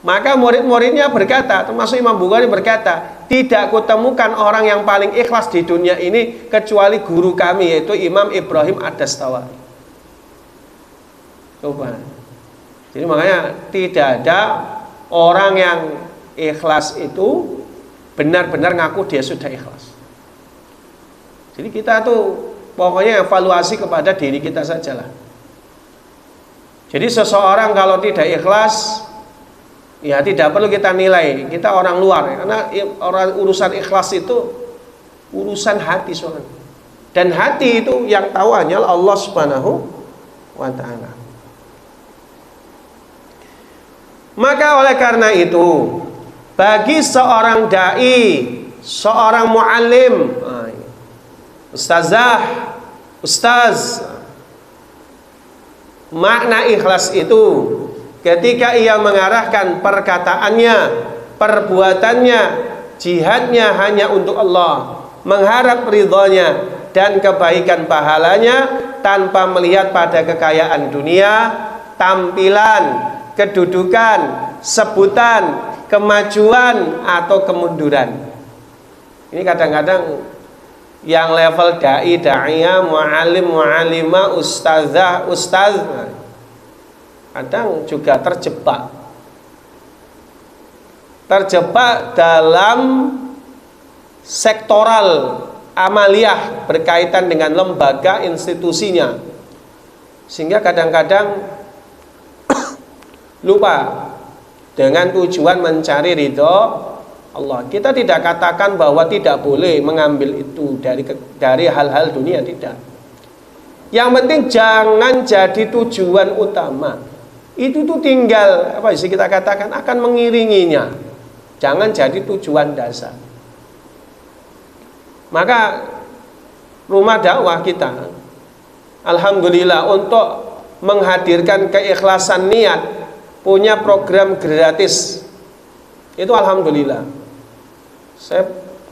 maka murid-muridnya berkata, termasuk Imam Bukhari berkata, tidak kutemukan orang yang paling ikhlas di dunia ini kecuali guru kami, yaitu Imam Ibrahim Ad-Dastawai. Coba. Jadi makanya tidak ada orang yang ikhlas itu benar-benar ngaku dia sudah ikhlas. Jadi kita tuh pokoknya evaluasi kepada diri kita sajalah. Jadi seseorang kalau tidak ikhlas, ya tidak perlu kita nilai, kita orang luar, karena orang urusan ikhlas itu urusan hati soalnya. Dan hati itu yang tahu hanyalah Allah Subhanahu wa taala. Maka oleh karena itu, bagi seorang dai, seorang muallim, ustazah, ustaz, makna ikhlas itu ketika ia mengarahkan perkataannya, perbuatannya, jihadnya hanya untuk Allah, mengharap ridhonya dan kebaikan pahalanya tanpa melihat pada kekayaan dunia, tampilan, kedudukan, sebutan, kemajuan atau kemunduran. Ini kadang-kadang yang level dai, da'iyah, mu'alim, mu'alimah, ustazah, ustaz, kadang juga terjebak dalam sektoral amaliyah berkaitan dengan lembaga institusinya, sehingga kadang-kadang lupa dengan tujuan mencari ridho Allah. Kita tidak katakan bahwa tidak boleh mengambil itu dari hal-hal dunia, tidak. Yang penting jangan jadi tujuan utama. Itu tuh tinggal apa sih kita katakan akan mengiringinya. Jangan jadi tujuan dasar. Maka rumah dakwah kita, alhamdulillah, untuk menghadirkan keikhlasan niat, punya program gratis. Itu alhamdulillah.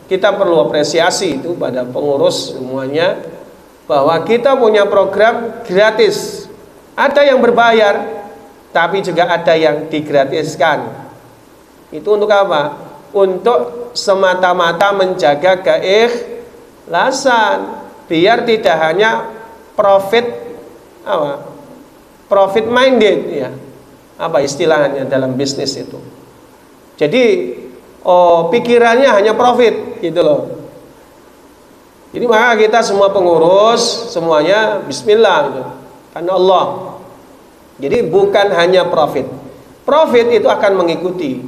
Kita perlu apresiasi itu pada pengurus semuanya, bahwa kita punya program gratis. Ada yang berbayar, tapi juga ada yang digratiskan. Itu untuk apa? Untuk semata-mata menjaga keikhlasan, biar tidak hanya profit minded, ya. Apa istilahnya dalam bisnis itu? Jadi pikirannya hanya profit, gitu loh. Jadi maka kita semua pengurus semuanya bismillah gitu, karena Allah. Jadi bukan hanya profit. Profit itu akan mengikuti,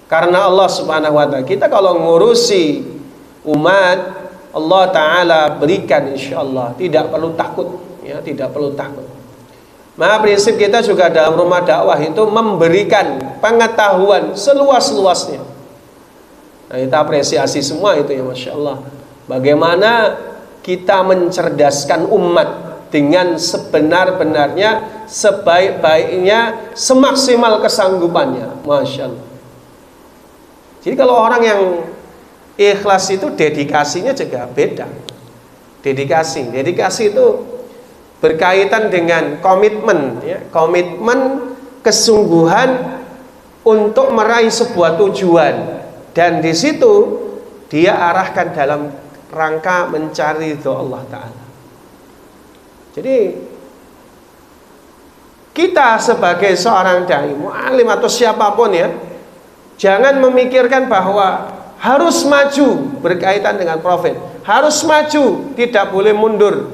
karena Allah Subhanahu wa ta'ala. Kita kalau ngurusi umat, Allah Ta'ala berikan insyaallah, tidak perlu takut, ya, tidak perlu takut. Maka prinsip kita juga dalam rumah dakwah itu memberikan pengetahuan seluas-luasnya. Nah, kita apresiasi semua itu, ya, Masya Allah. Bagaimana kita mencerdaskan umat dengan sebenar-benarnya, sebaik-baiknya, semaksimal kesanggupannya, Masya Allah. Jadi kalau orang yang ikhlas itu dedikasinya juga beda. Dedikasi itu berkaitan dengan komitmen, ya, komitmen, kesungguhan untuk meraih sebuah tujuan, dan di situ dia arahkan dalam rangka mencari ridho Allah Ta'ala. Jadi kita sebagai seorang dai, mu'alim atau siapapun, ya, jangan memikirkan bahwa harus maju berkaitan dengan profit, harus maju, tidak boleh mundur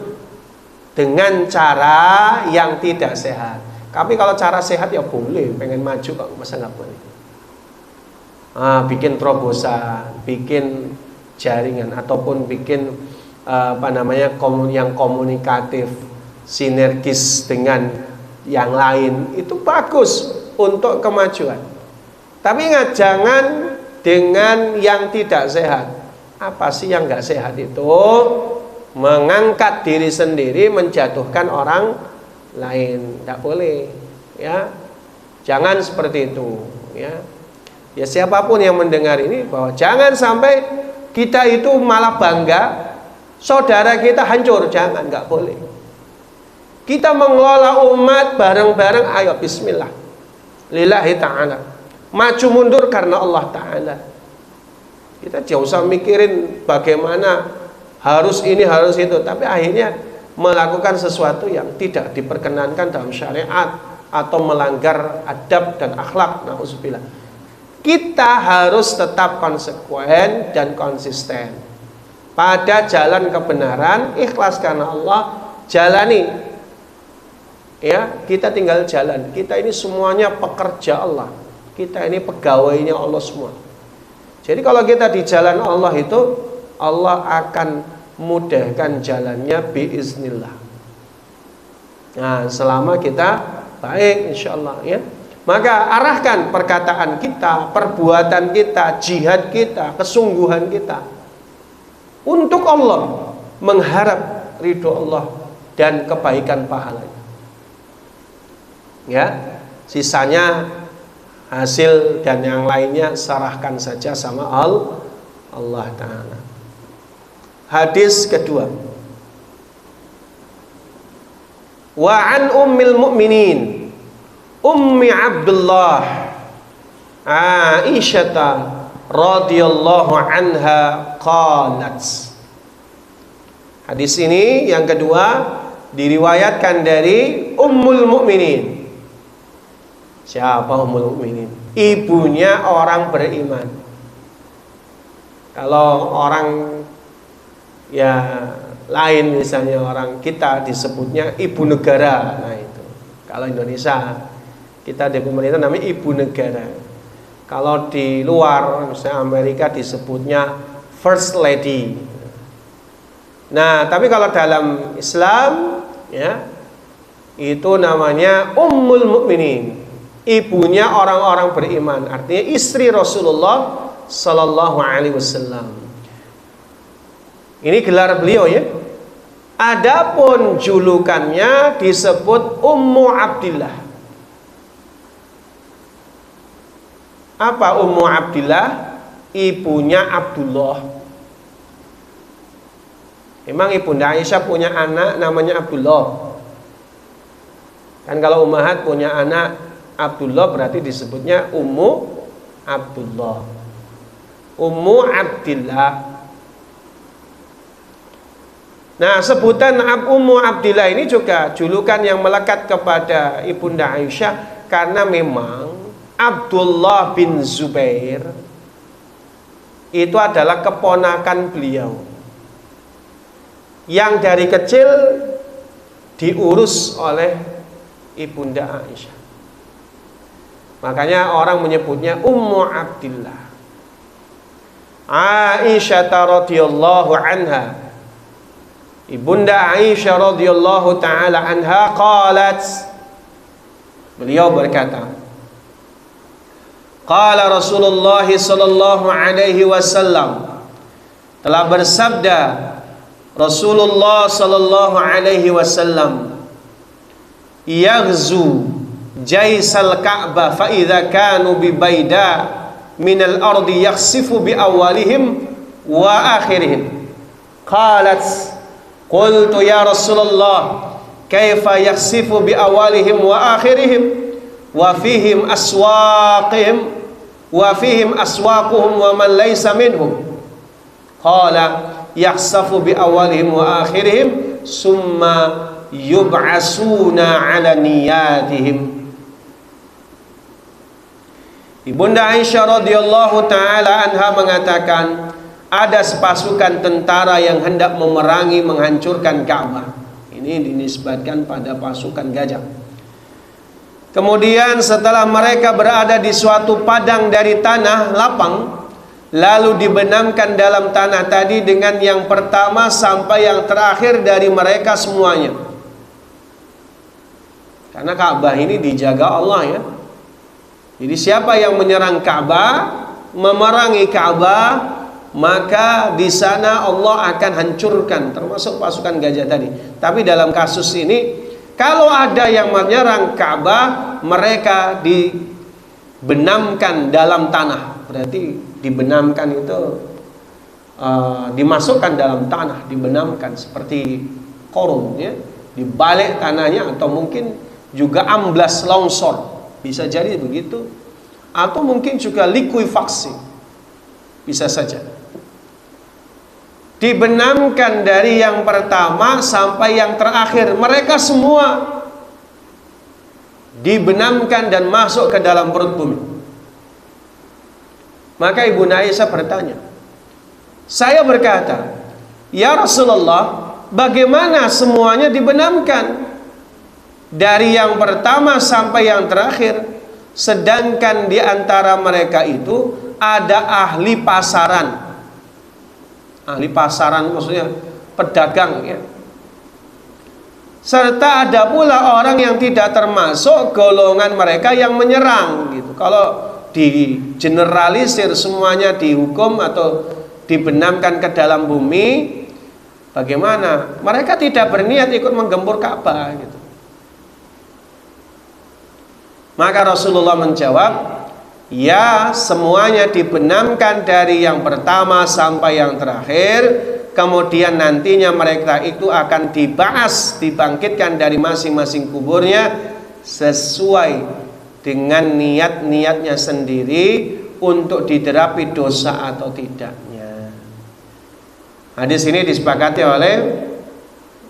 dengan cara yang tidak sehat. Tapi kalau cara sehat ya boleh, pengen maju kok, masa nggak boleh? Bikin terobosan, bikin jaringan, ataupun bikin yang komunikatif, sinergis dengan yang lain, itu bagus untuk kemajuan. Tapi ingat, jangan dengan yang tidak sehat. Apa sih yang nggak sehat itu? Mengangkat diri sendiri, menjatuhkan orang lain, tidak boleh, ya. Jangan seperti itu, ya. Ya, siapapun yang mendengar ini, bahwa jangan sampai kita itu malah bangga saudara kita hancur, jangan, nggak boleh. Kita mengelola umat bareng-bareng, ayo bismillah, lillahi ta'ala, maju mundur karena Allah Ta'ala. Kita jauh usah mikirin bagaimana harus ini, harus itu, tapi akhirnya melakukan sesuatu yang tidak diperkenankan dalam syariat atau melanggar adab dan akhlak. Na'udzubillah. Kita harus tetap konsekuen dan konsisten pada jalan kebenaran, ikhlas karena Allah, jalani. Ya, kita tinggal jalan. Kita ini semuanya pekerja Allah. Kita ini pegawainya Allah semua. Jadi kalau kita di jalan Allah itu, Allah akan mudahkan jalannya biiznillah. Nah, selama kita baik, insyaallah, ya. Maka arahkan perkataan kita, perbuatan kita, jihad kita, kesungguhan kita untuk Allah, mengharap ridho Allah dan kebaikan pahalanya. Ya, sisanya hasil dan yang lainnya serahkan saja sama Allah Ta'ala. Hadis kedua, wa an ummil mu'minin Ummi Abdullah Aisyata radhiyallahu anha qalat. Hadis ini yang kedua diriwayatkan dari Ummul Mukminin. Siapa Ummul Mukminin? Ibunya orang beriman. Kalau orang ya lain, misalnya orang kita disebutnya ibu negara. Nah itu. Kalau Indonesia kita di pemerintah namanya ibu negara. Kalau di luar misalnya Amerika disebutnya first lady. Nah, tapi kalau dalam Islam ya itu namanya Ummul Mukminin, ibunya orang-orang beriman, artinya istri Rasulullah sallallahu alaihi wasallam. Ini gelar beliau ya. Adapun julukannya disebut Ummu Abdillah. Apa Ummu Abdillah? Ibunya Abdullah. Memang Ibunda Aisyah punya anak namanya Abdullah. Kan kalau ummahat punya anak Abdullah berarti disebutnya Ummu Abdullah. Ummu Abdillah. Nah, sebutan Ummu Abdillah ini juga julukan yang melekat kepada Ibunda Aisyah karena memang Abdullah bin Zubair itu adalah keponakan beliau yang dari kecil diurus oleh Ibunda Aisyah. Makanya orang menyebutnya Ummu Abdillah. Aisyah radhiyallahu anha, Ibunda Aisyah radhiyallahu taala anha qalat, beliau berkata, qala Rasulullah sallallahu alaihi wasallam, telah bersabda Rasulullah sallallahu alaihi wasallam, yaghzu jaisal Ka'bah fa idza kanu bi baida minal ardi yakhsifu bi awalihim wa akhirihim. Qalat qultu ya Rasulullah kaifa yakhsifu bi awalihim wa akhirihim wa fihim aswaqihim wa fihim aswaquhum wa man laysa minhum. Qala yakhsafu bi awalihim wa akhirihim summa yub'asuna ala niyatihim. Ibunda Aisyah radhiyallahu taala anha mengatakan, ada sepasukan tentara yang hendak memerangi menghancurkan Ka'bah. Ini dinisbatkan pada pasukan gajah. Kemudian setelah mereka berada di suatu padang dari tanah lapang, lalu dibenamkan dalam tanah tadi dengan yang pertama sampai yang terakhir dari mereka semuanya. Karena Ka'bah ini dijaga Allah ya. Jadi siapa yang menyerang Ka'bah, memerangi Ka'bah, maka di sana Allah akan hancurkan, termasuk pasukan gajah tadi. Tapi dalam kasus ini, kalau ada yang menyerang Ka'bah, mereka dibenamkan dalam tanah. Berarti dibenamkan itu dimasukkan dalam tanah, dibenamkan seperti korun ya, di balik tanahnya, atau mungkin juga amblas longsor, bisa jadi begitu, atau mungkin juga likuifaksi, bisa saja. Dibenamkan dari yang pertama sampai yang terakhir, mereka semua dibenamkan dan masuk ke dalam perut bumi. Maka Ibunda Aisyah bertanya, saya berkata, ya Rasulullah, bagaimana semuanya dibenamkan dari yang pertama sampai yang terakhir, sedangkan di antara mereka itu ada ahli pasaran. Ahli pasaran maksudnya pedagang ya. Serta ada pula orang yang tidak termasuk golongan mereka yang menyerang gitu. Kalau digeneralisir semuanya dihukum atau dibenamkan ke dalam bumi, bagaimana? Mereka tidak berniat ikut menggempur Ka'bah gitu. Maka Rasulullah menjawab, ya, semuanya dibenamkan dari yang pertama sampai yang terakhir. Kemudian nantinya mereka itu akan dibahas, dibangkitkan dari masing-masing kuburnya sesuai dengan niat-niatnya sendiri, untuk diterapi dosa atau tidaknya. Hadis ini disepakati oleh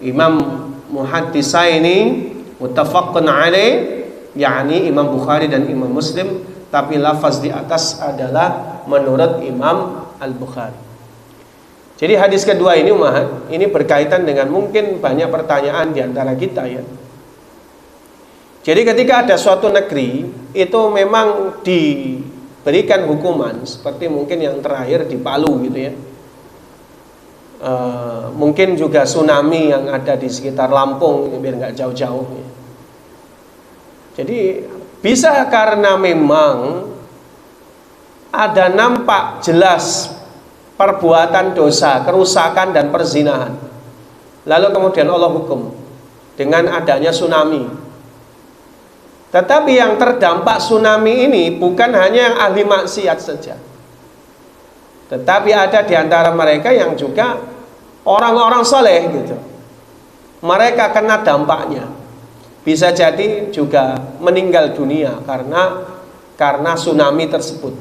Imam Muhaddisaini muttafaqun alaih, yakni Imam Bukhari dan Imam Muslim, tapi lafaz di atas adalah menurut Imam Al-Bukhari. Jadi hadis kedua ini ini berkaitan dengan mungkin banyak pertanyaan di antara kita ya. Jadi ketika ada suatu negeri itu memang diberikan hukuman seperti mungkin yang terakhir di Palu gitu ya. Mungkin juga tsunami yang ada di sekitar Lampung biar nggak jauh-jauh ya. Jadi bisa karena memang ada nampak jelas perbuatan dosa, kerusakan dan perzinahan. Lalu kemudian Allah hukum dengan adanya tsunami. Tetapi yang terdampak tsunami ini bukan hanya yang ahli maksiat saja, tetapi ada di antara mereka yang juga orang-orang soleh gitu. Mereka kena dampaknya. Bisa jadi juga meninggal dunia karena tsunami tersebut.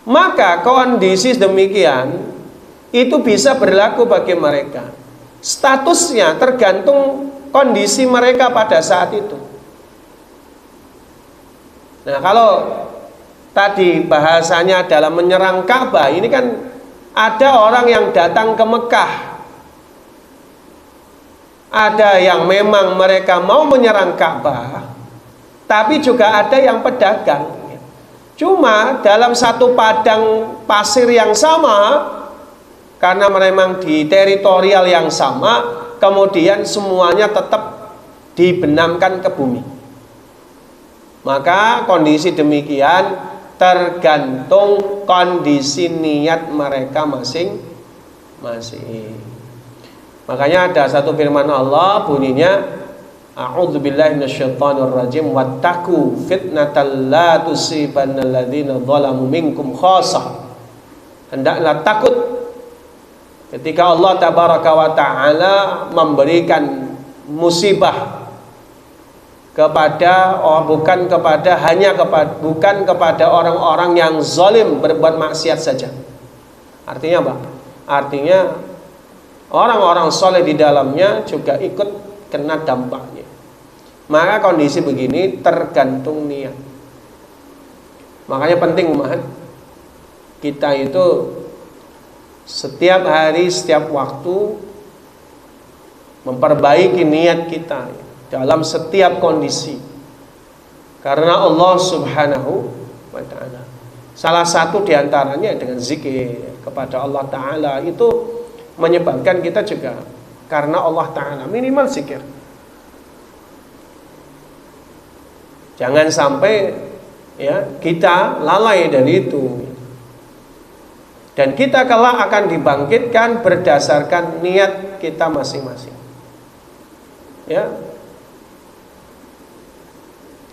Maka kondisi demikian itu bisa berlaku bagi mereka. Statusnya tergantung kondisi mereka pada saat itu. Nah, kalau tadi bahasanya adalah menyerang Ka'bah, ini kan ada orang yang datang ke Mekah. Ada yang memang mereka mau menyerang Ka'bah, tapi juga ada yang pedagang. Cuma dalam satu padang pasir yang sama, karena memang di teritorial yang sama, kemudian semuanya tetap dibenamkan ke bumi. Maka kondisi demikian tergantung kondisi niat mereka masing-masing. Makanya ada satu firman Allah bunyinya, a'udzubillahi minasyaitonirrajim, wattaqu fitnatal la tusibannal ladzina zalamu minkum khassah. Hendaklah takut ketika Allah tabaraka wa taala memberikan musibah kepada bukan kepada orang-orang yang zalim berbuat maksiat saja. Artinya apa? Artinya orang-orang soleh di dalamnya juga ikut kena dampaknya. Maka kondisi begini tergantung niat. Makanya penting kita itu setiap hari, setiap waktu memperbaiki niat kita dalam setiap kondisi. Karena Allah Subhanahu wa ta'ala, salah satu diantaranya dengan zikir kepada Allah Ta'ala itu menyebabkan kita juga karena Allah Ta'ala minimal zikir. Jangan sampai ya kita lalai dari itu. Dan kita kelak akan dibangkitkan berdasarkan niat kita masing-masing. Ya.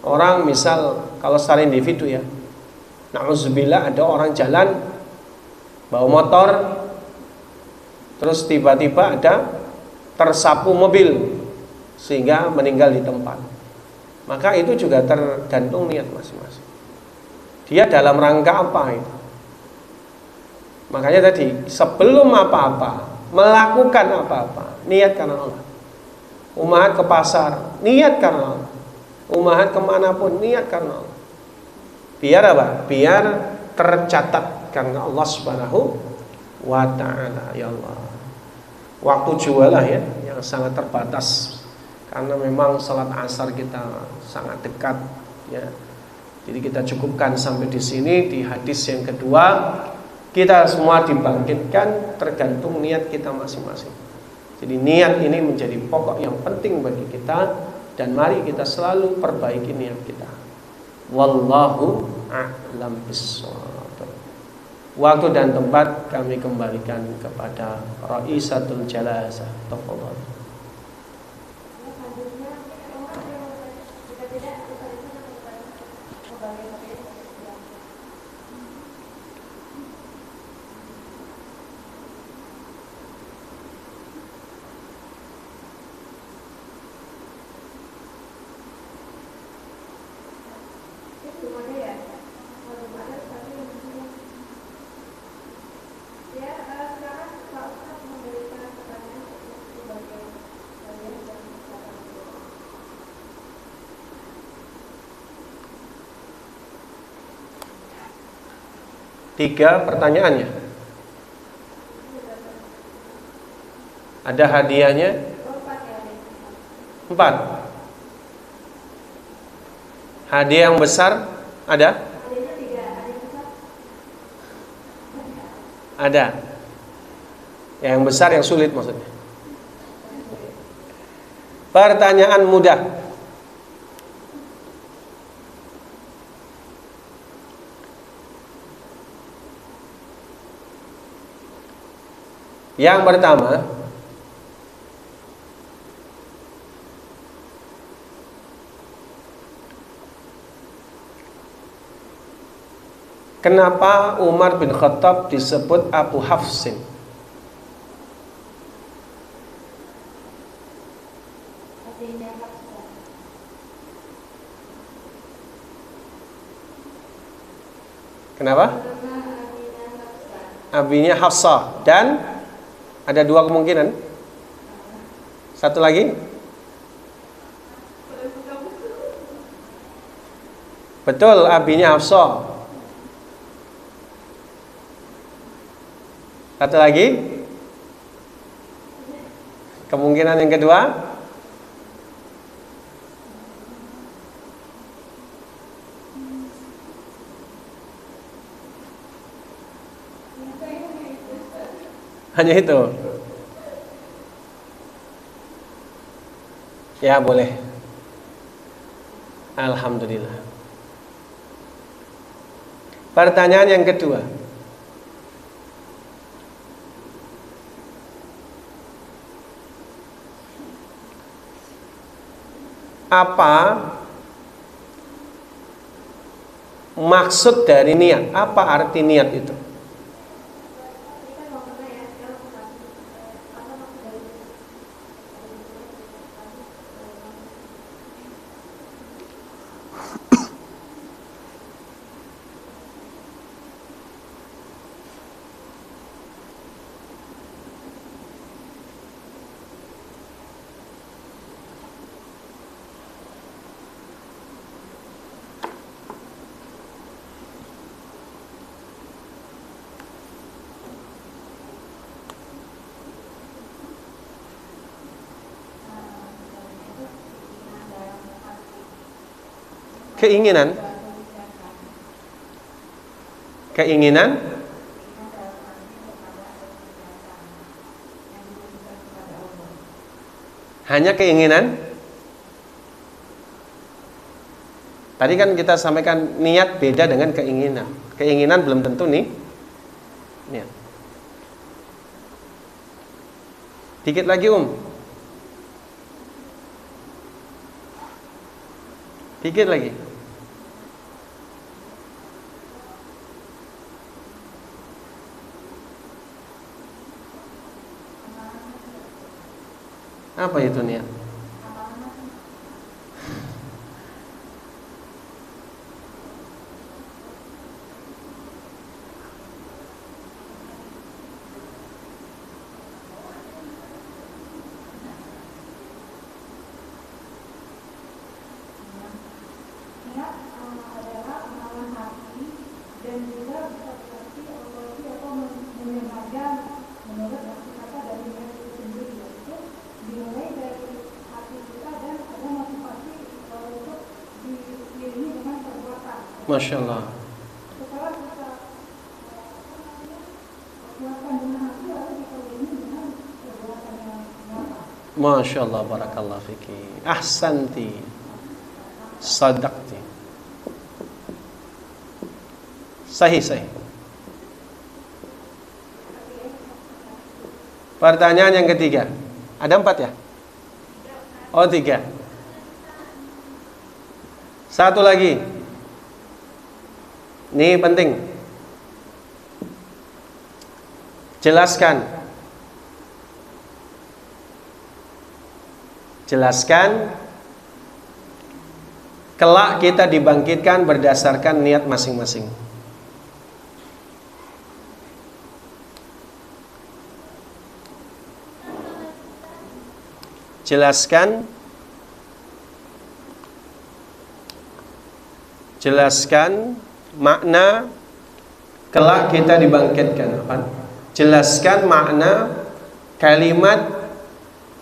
Orang misal kalau secara individu ya, na'udzubillah ada orang jalan bawa motor, terus tiba-tiba ada tersapu mobil sehingga meninggal di tempat. Maka itu juga tergantung niat masing-masing. Dia dalam rangka apa itu? Makanya tadi sebelum apa-apa, melakukan apa-apa, niat karena Allah. Umahat ke pasar, niat karena Allah. Umahat kemanapun, niat karena Allah. Biar apa? Biar tercatat karena Allah Subhanahu wa ta'ala. Ya Allah, waktu jualah ya yang sangat terbatas, karena memang salat asar kita sangat dekat ya. Jadi kita cukupkan sampai di sini. Di hadis yang kedua, kita semua dibangkitkan tergantung niat kita masing-masing. Jadi niat ini menjadi pokok yang penting bagi kita, dan mari kita selalu perbaiki niat kita. Wallahu a'lam bishawab. Waktu dan tempat kami kembalikan kepada Raisatul Jalasah. Tafadhol. 3 pertanyaannya. Ada hadiahnya 4. Hadiah yang besar ada? Ada. Yang besar, yang sulit maksudnya. Pertanyaan mudah. Yang pertama, kenapa Umar bin Khattab disebut Abu Hafsin? Kenapa? Abinya Hafsah. Dan ada 2 kemungkinan. Satu lagi. Betul, abinya Hafsah. Satu lagi. Kemungkinan yang kedua. Hanya itu. Ya, boleh. Alhamdulillah. Pertanyaan yang kedua. Apa maksud dari niat? Apa arti niat itu? Keinginan. Keinginan. Hanya keinginan. Tadi kan kita sampaikan niat beda dengan keinginan. Keinginan belum tentu nih niat. Dikit lagi, Dikit lagi. Apa itu niat? Masya Allah. Masya Allah, barakallah fiki. Ahsanti. Sadaqti. Sahih. Pertanyaan yang ketiga. Ada 4 ya? Oh, 3. Satu lagi. Ini penting. Jelaskan kelak kita dibangkitkan berdasarkan niat masing-masing. Jelaskan makna kelak kita dibangkitkan. Apa? Jelaskan makna kalimat,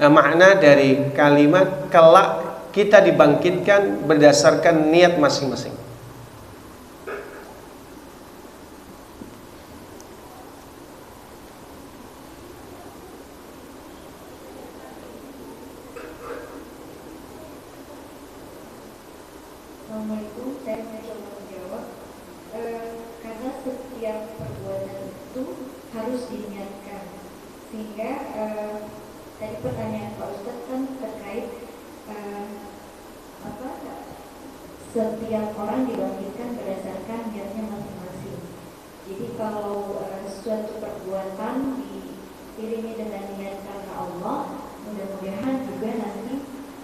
makna dari kalimat kelak kita dibangkitkan berdasarkan niat masing-masing. Assalamualaikum, saya mencoba menjawab. Karena setiap perbuatan itu harus diniatkan, sehingga tadi pertanyaan Pak Ustadz kan terkait setiap orang dibangkitkan berdasarkan niatnya masing-masing. Jadi kalau suatu perbuatan diiringi dengan niat karena Allah, mudah-mudahan juga nanti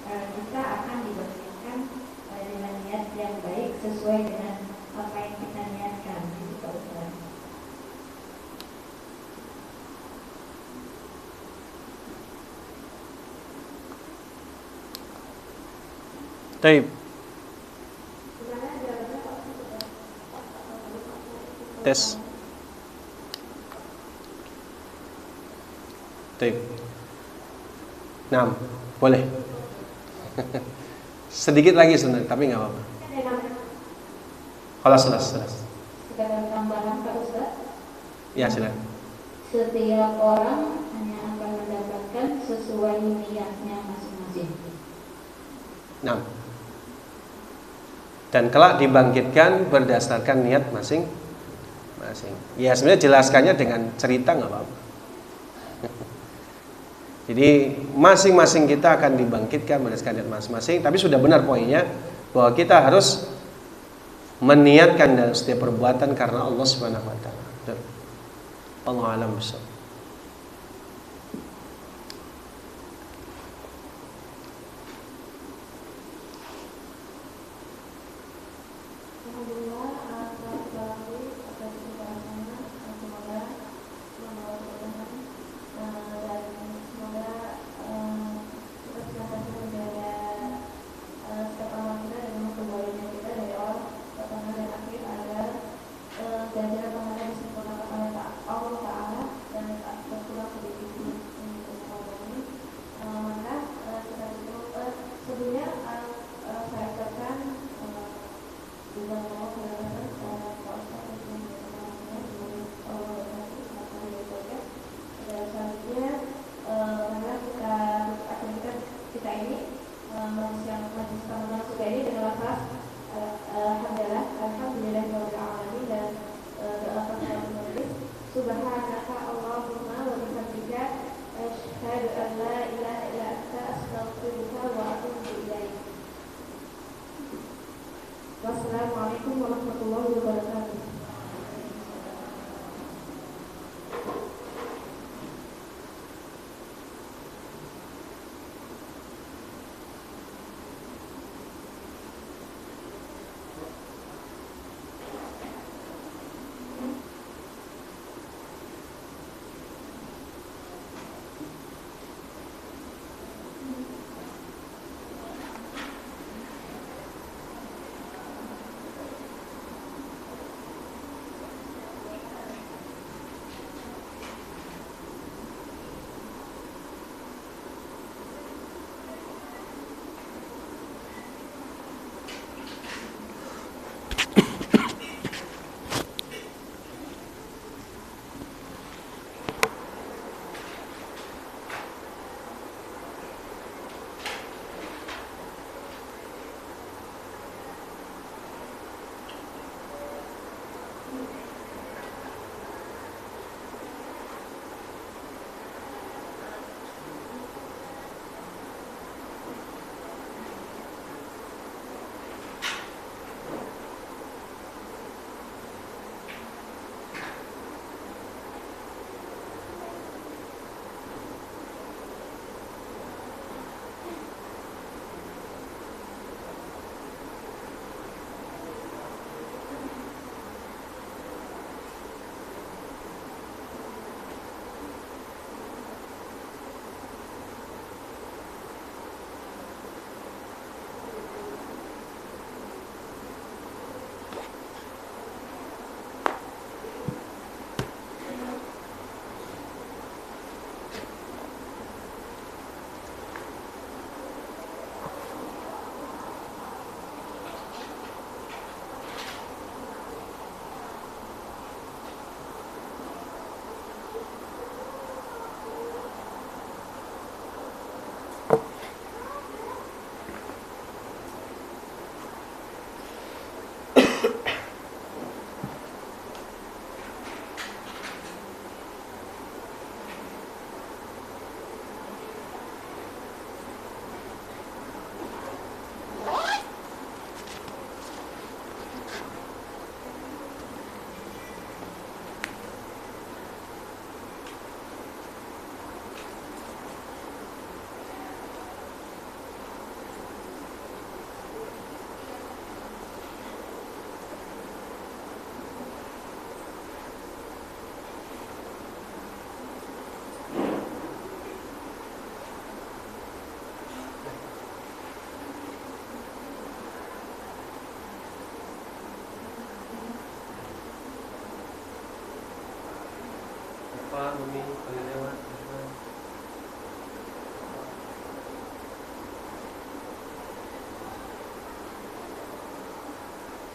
kita akan dibangkitkan dengan niat yang baik sesuai dengan apa yang kita niatkan. Jadi Pak Ustadz. Taib. Tes. Taib. Nah, boleh. Sedikit lagi sebenarnya, tapi nggak apa-apa. Kalau selesai. Sekedar tambahan Pak Ustadz. Ya, silakan. Setiap orang hanya akan mendapatkan sesuai niatnya masing-masing. Nah. Dan kelak dibangkitkan berdasarkan niat masing-masing. Ya sebenarnya jelaskannya dengan cerita nggak apa-apa. Jadi masing-masing kita akan dibangkitkan berdasarkan niat masing-masing. Tapi sudah benar poinnya bahwa kita harus meniatkan dalam setiap perbuatan karena Allah Subhanahu Wa Taala. Allah alam bisawab. Dan Pak, Umi, kali lewat.